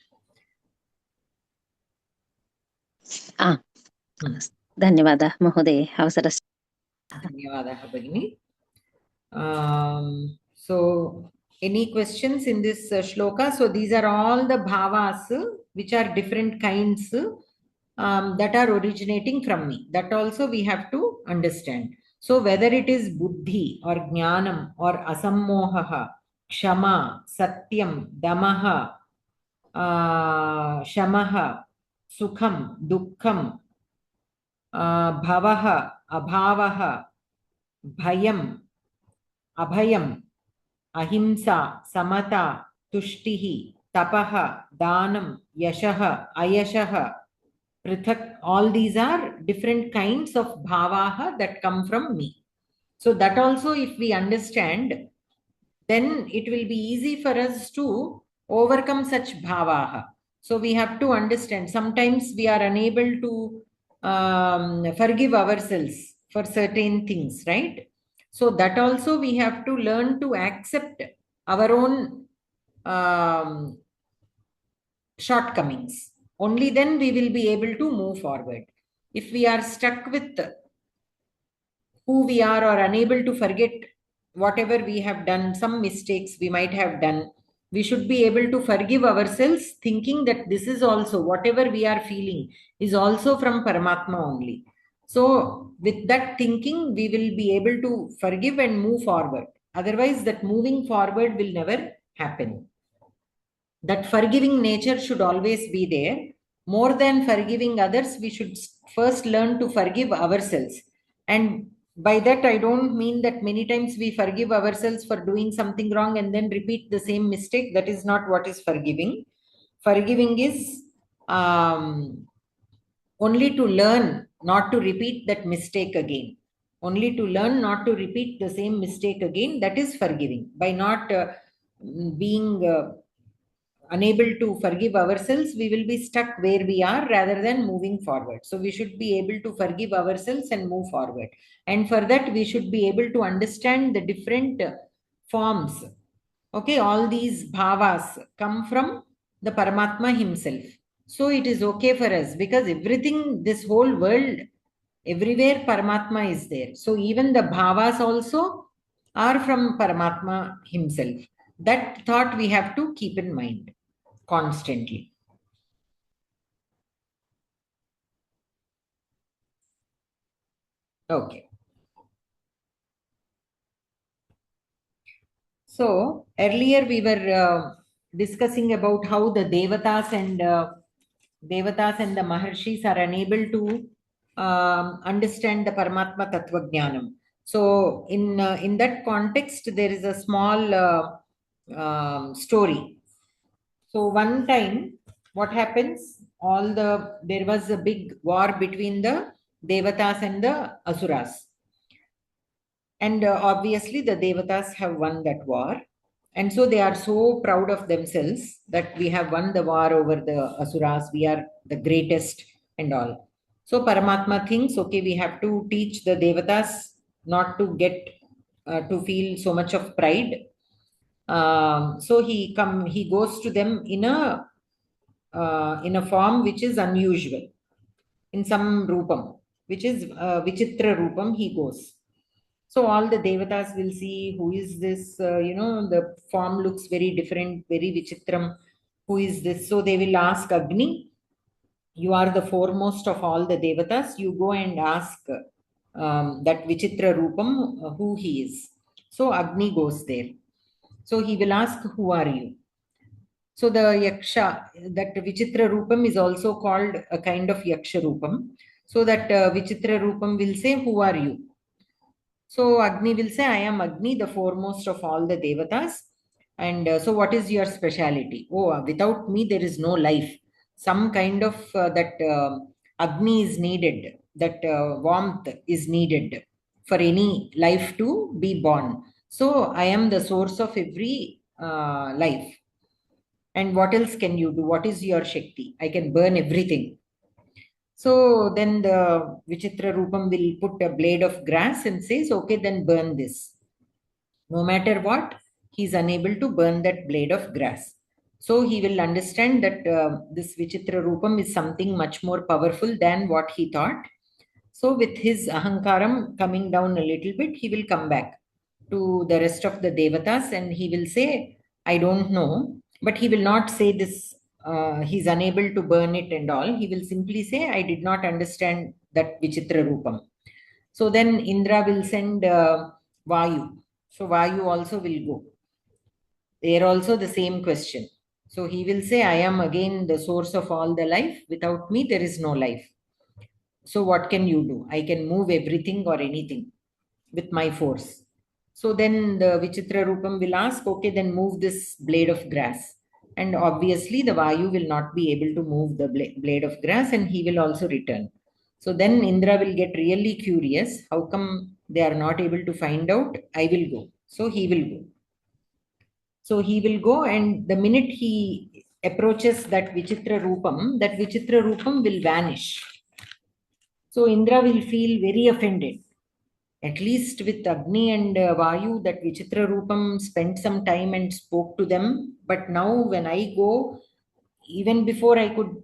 धन्यवादः महोदय अवसरस्य। धन्यवादः भगिनी. So any questions in this shloka? So these are all the bhavas which are different kinds that are originating from me. That also we have to understand. So whether it is buddhi or jnanam or asammohaha, kshama, satyam, damaha, shamaha, sukham, dukkham, bhavaha, abhavaha, bhayam, abhayam, ahimsa, samata, tushtihi, tapaha, danam, yashaha, ayashaha, prithak, all these are different kinds of bhavaha that come from me. So that also if we understand, then it will be easy for us to overcome such bhavaha. So we have to understand, sometimes we are unable to forgive ourselves for certain things, right? So that also we have to learn to accept our own shortcomings. Only then we will be able to move forward. If we are stuck with who we are or unable to forget whatever we have done, some mistakes we might have done, we should be able to forgive ourselves, thinking that this is also, whatever we are feeling is also from Paramatma only. So with that thinking, we will be able to forgive and move forward. Otherwise, that moving forward will never happen. That forgiving nature should always be there. more than forgiving others, we should first learn to forgive ourselves. And by that, I don't mean that many times we forgive ourselves for doing something wrong and then repeat the same mistake. That is not what is forgiving. Forgiving is only to learn not to repeat that mistake again. Only to learn not to repeat the same mistake again. That is forgiving. By not being unable to forgive ourselves, we will be stuck where we are rather than moving forward. So we should be able to forgive ourselves and move forward. And for that, we should be able to understand the different forms. Okay, all these bhavas come from the Paramatma himself. So it is okay for us because everything, this whole world, everywhere Paramatma is there. So even the bhavas also are from Paramatma himself. That thought we have to keep in mind constantly. Okay. So earlier we were discussing about how the Devatas and the Maharshis are unable to understand the Paramatma Tattva Jnanam. So in that context, there is a small story. So one time, what happens? There was a big war between the Devatas and the Asuras. And obviously the Devatas have won that war. And so they are so proud of themselves that we have won the war over the Asuras. We are the greatest and all. So Paramatma thinks, okay, we have to teach the Devatas not to get to feel so much of pride. So he goes to them in a form which is unusual, in some rupam, which is Vichitra rupam. He goes. So all the Devatas will see, who is this? The form looks very different, very Vichitram. Who is this? So they will ask Agni, you are the foremost of all the Devatas. You go and ask that Vichitra Rupam who he is. So Agni goes there. So he will ask, who are you? So the Yaksha, that Vichitra Rupam is also called a kind of Yaksha Rupam. So that Vichitra Rupam will say, who are you? So Agni will say, I am Agni, the foremost of all the Devatas. And so what is your speciality? Oh, without me, there is no life. Some kind of that Agni is needed, that warmth is needed for any life to be born. So I am the source of every life. And what else can you do? What is your Shakti? I can burn everything. So then the Vichitra Rupam will put a blade of grass and says, okay, then burn this. No matter what, he is unable to burn that blade of grass. So he will understand that this Vichitra Rupam is something much more powerful than what he thought. So with his ahankaram coming down a little bit, he will come back to the rest of the Devatas and he will say, I don't know. But he will not say this, he's unable to burn it and all. He will simply say, I did not understand that Vichitra Rupam. So then Indra will send Vayu. So Vayu also will go. They are also the same question. So he will say, I am again the source of all the life. Without me, there is no life. So what can you do? I can move everything or anything with my force. So then the Vichitra Rupam will ask, okay, then move this blade of grass. And obviously the Vayu will not be able to move the blade of grass and he will also return. So then Indra will get really curious. How come they are not able to find out? I will go. So he will go. So he will go and the minute he approaches that Vichitra Rupam will vanish. So Indra will feel very offended. At least with Agni and Vayu, that Vichitra Rupam spent some time and spoke to them. But now when I go, even before I could,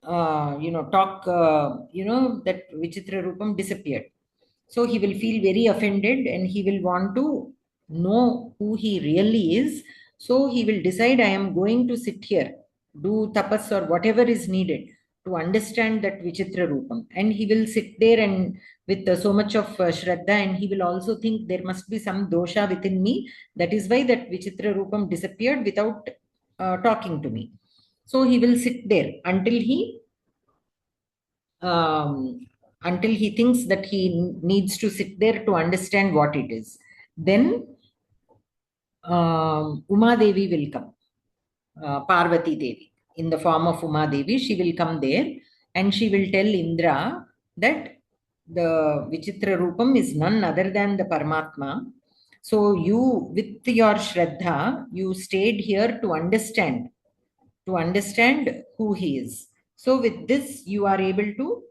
talk, that Vichitra Rupam disappeared. So he will feel very offended and he will want to know who he really is. So he will decide, I am going to sit here, do tapas or whatever is needed to understand that Vichitra Rupam. And he will sit there and with so much of Shraddha, and he will also think there must be some dosha within me. That is why that Vichitra Rupam disappeared without talking to me. So he will sit there until he until he thinks that he needs to sit there to understand what it is. Then Uma Devi will come, Parvati Devi, in the form of Uma Devi. She will come there and she will tell Indra that the Vichitra Rupam is none other than the Paramatma. So you, with your Shraddha, you stayed here to understand who he is. So with this, you are able to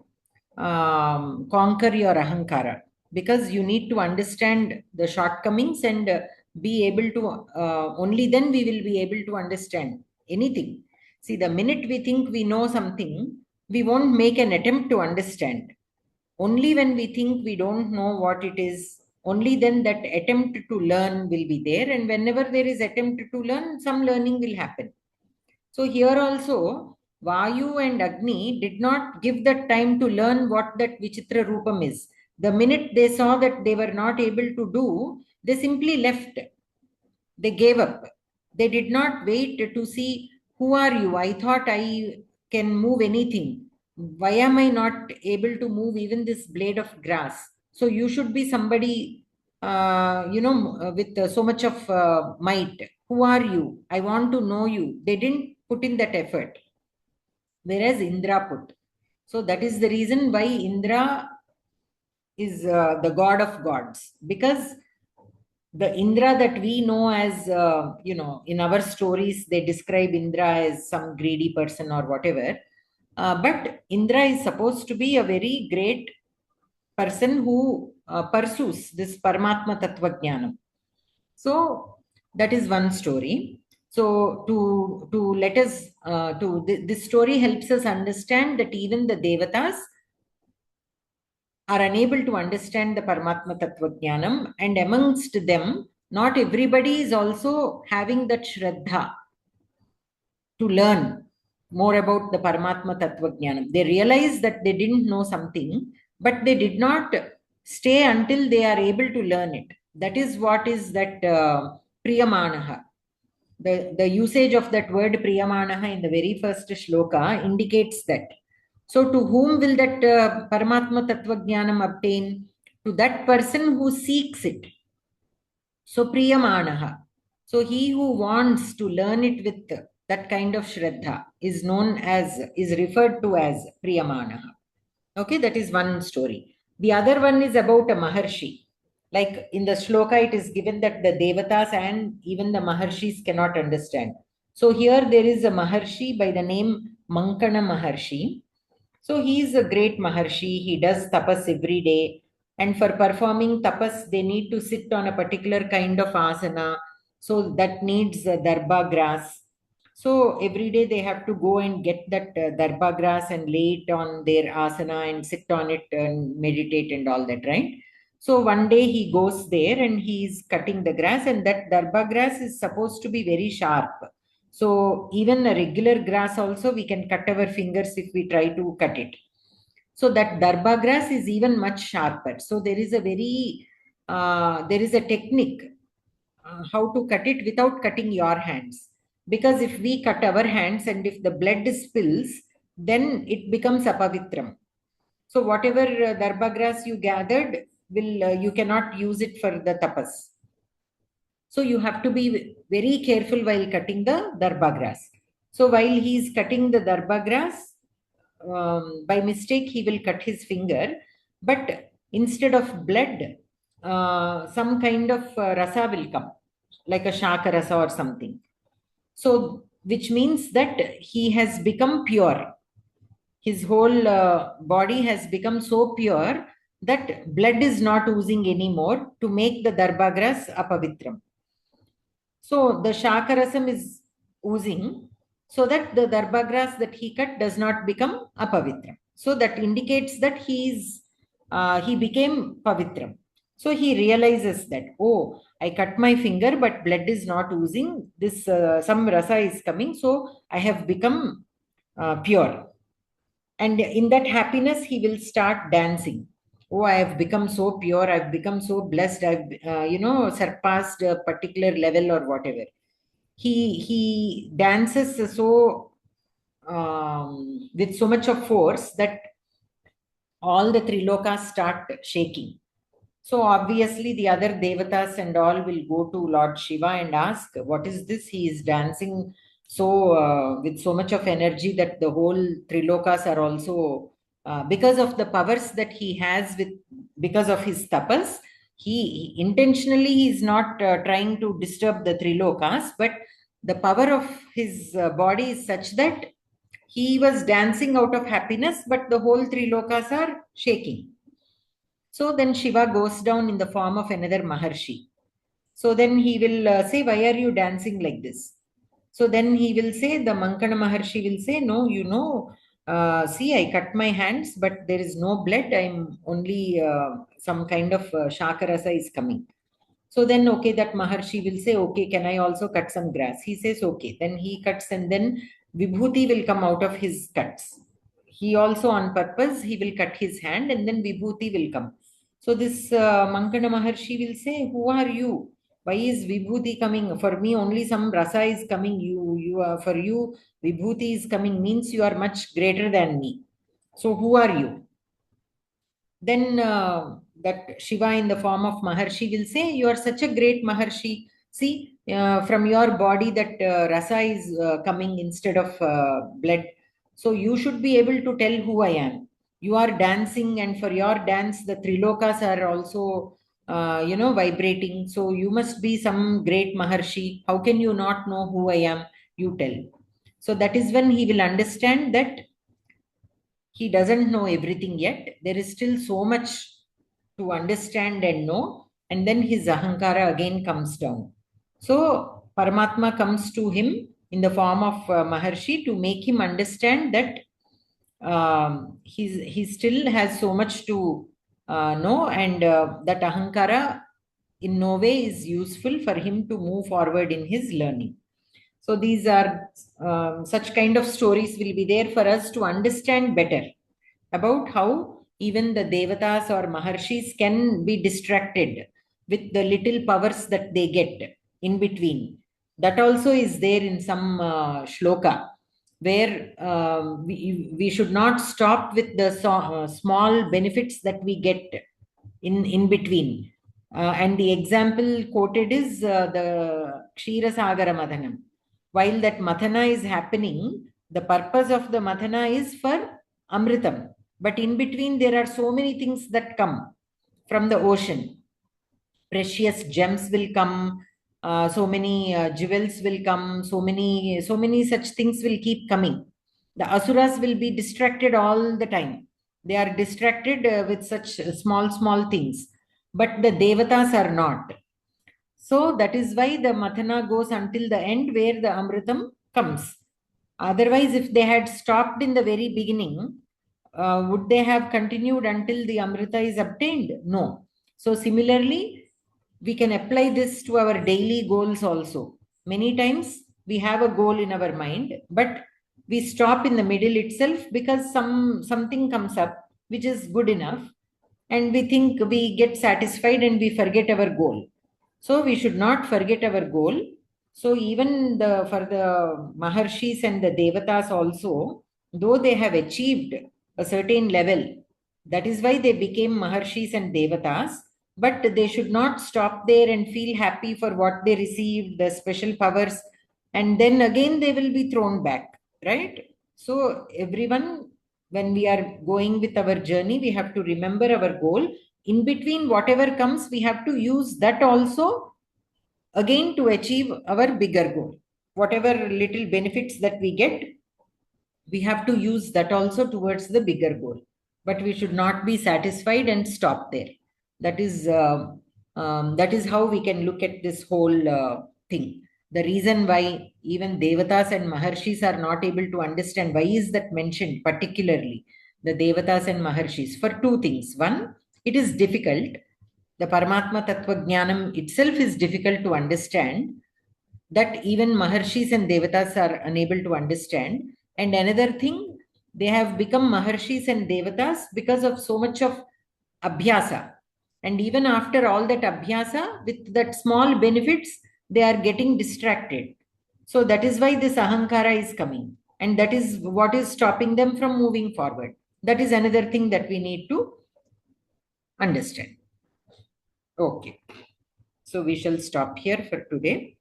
conquer your ahankara, because you need to understand the shortcomings and be able to, only then we will be able to understand anything. See, the minute we think we know something, we won't make an attempt to understand. Only when we think we don't know what it is, only then that attempt to learn will be there. And whenever there is attempt to learn, some learning will happen. So here also, Vayu and Agni did not give the time to learn what that Vichitra Rupam is. The minute they saw that they were not able to do, they simply left. They gave up. They did not wait to see, who are you? I thought I can move anything. Why am I not able to move even this blade of grass? So you should be somebody, with so much of might. Who are you? I want to know you. They didn't put in that effort, whereas Indra put. So that is the reason why Indra is the god of gods, because the Indra that we know as, in our stories, they describe Indra as some greedy person or whatever. But Indra is supposed to be a very great person who pursues this Paramatma Tattva Jnanam. So that is one story. So to let us, this story helps us understand that even the Devatas are unable to understand the Paramatma Tattva Jnanam, and amongst them, not everybody is also having that Shraddha to learn more about the Paramatma Tattva Jnanam. They realize that they didn't know something, but they did not stay until they are able to learn it. That is what is that Priyamanaha. The usage of that word Priyamanaha in the very first shloka indicates that. So to whom will that Paramatma Tattva Jnanam obtain? To that person who seeks it. So Priyamanaha. So he who wants to learn it with that kind of Shraddha is referred to as Priyamanaha. Okay, that is one story. The other one is about a Maharshi. Like in the shloka, it is given that the Devatas and even the Maharshis cannot understand. So here there is a Maharshi by the name Mankana Maharshi. So he is a great Maharshi. He does tapas every day. And for performing tapas, they need to sit on a particular kind of asana. So that needs darba grass. So every day they have to go and get that darba grass and lay it on their asana and sit on it and meditate and all that, right? So one day he goes there and he is cutting the grass, and that darba grass is supposed to be very sharp. So even a regular grass also we can cut our fingers if we try to cut it. So that darba grass is even much sharper. So there is a technique how to cut it without cutting your hands. Because if we cut our hands and if the blood spills, then it becomes apavitram. So whatever darba grass you gathered, you cannot use it for the tapas. So you have to be very careful while cutting the darba grass. So while he is cutting the darba grass, by mistake he will cut his finger, but instead of blood, some kind of rasa will come, like a shaka rasa or something. So which means that he has become pure. His whole body has become so pure that blood is not oozing anymore to make the darba grass apavitram. So the shaka rasam is oozing, so that the darba grass that he cut does not become apavitram. So that indicates that he became pavitram. So he realizes that, oh, I cut my finger, but blood is not oozing. This some rasa is coming, so I have become pure. And in that happiness, he will start dancing. Oh, I have become so pure. I've become so blessed. I've, surpassed a particular level or whatever. He dances so with so much of force that all the Trilokas start shaking. So obviously the other devatas and all will go to Lord Shiva and ask, what is this? He is dancing so with so much of energy that the whole Trilokas are also, because of the powers that he has because of his tapas, he intentionally he is not trying to disturb the Trilokas, but the power of his body is such that he was dancing out of happiness, but the whole Trilokas are shaking. So then Shiva goes down in the form of another Maharshi. So then he will say, why are you dancing like this? So then he will say, the Mankana Maharshi will say, no, see, I cut my hands, but there is no blood. I'm only some kind of Shakarasa is coming. So then, okay, that Maharshi will say, okay, can I also cut some grass? He says, okay. Then he cuts and then Vibhuti will come out of his cuts. He also on purpose, he will cut his hand and then Vibhuti will come. So this Mankana Maharshi will say, who are you? Why is Vibhuti coming? For me, only some rasa is coming. For you, Vibhuti is coming means you are much greater than me. So who are you? Then that Shiva in the form of Maharshi will say, you are such a great Maharshi. See, from your body that rasa is coming instead of blood. So you should be able to tell who I am. You are dancing and for your dance, the Trilokas are also, vibrating. So you must be some great Maharshi. How can you not know who I am? You tell. So that is when he will understand that he doesn't know everything yet. There is still so much to understand and know. And then his ahankara again comes down. So Paramatma comes to him in the form of Maharshi to make him understand that he still has so much to know, and that ahankara in no way is useful for him to move forward in his learning. So these are such kind of stories will be there for us to understand better about how even the devatas or maharshis can be distracted with the little powers that they get in between. That also is there in some shloka, where we should not stop with the small benefits that we get in between. And the example quoted is the Kshira Sagara Madhanam. While that Mathana is happening, the purpose of the Mathana is for Amritam. But in between, there are so many things that come from the ocean. Precious gems will come, so many jewels will come, so many such things will keep coming. The asuras will be distracted all the time. They are distracted with such small things, but the devatas are not. So that is why the Mathana goes until the end where the Amritam comes. Otherwise, if they had stopped in the very beginning, would they have continued until the Amrita is obtained? No. So similarly, we can apply this to our daily goals also. Many times we have a goal in our mind, but we stop in the middle itself because something comes up which is good enough, and we think we get satisfied and we forget our goal. So we should not forget our goal. So even for the Maharshis and the Devatas also, though they have achieved a certain level, that is why they became Maharshis and Devatas, but they should not stop there and feel happy for what they received, the special powers, and then again they will be thrown back, right? So everyone, when we are going with our journey, we have to remember our goal. In between, whatever comes, we have to use that also again to achieve our bigger goal. Whatever little benefits that we get, we have to use that also towards the bigger goal. But we should not be satisfied and stop there. That is how we can look at this whole thing. The reason why even Devatas and Maharshis are not able to understand, why is that mentioned particularly, the Devatas and Maharshis? For two things. One, it is difficult. The Paramatma Tattva Jnanam itself is difficult to understand, that even Maharshis and Devatas are unable to understand. And another thing, they have become Maharshis and Devatas because of so much of Abhyasa. And even after all that Abhyasa, with that small benefits, they are getting distracted. So that is why this Ahankara is coming. And that is what is stopping them from moving forward. That is another thing that we need to understand. Okay. So we shall stop here for today.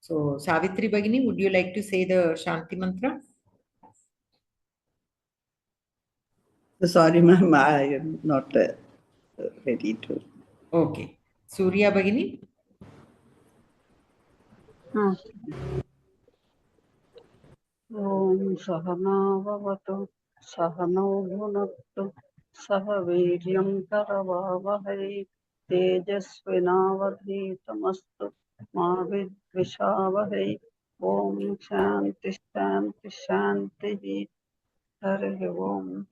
So Savitri Bhagini, would you like to say the Shanti Mantra? Sorry, ma'am, I am not ready to. Okay. Surya Bhagini? Om Sahana Vavatu Sahano Bhunaktu Saha Viryam Karavavahai Tejasvinavadhitamastu Ma Vidvishavahai Om Shanti Shanti Shanti Hari Om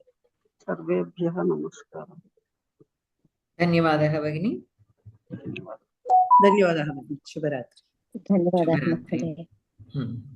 Sarvebhyaha Namaskaram. Dhanyavadaha Bhagini. धन्यवादः. शुभरात्रि. धन्यवादः शुभरात्रि. महोदय.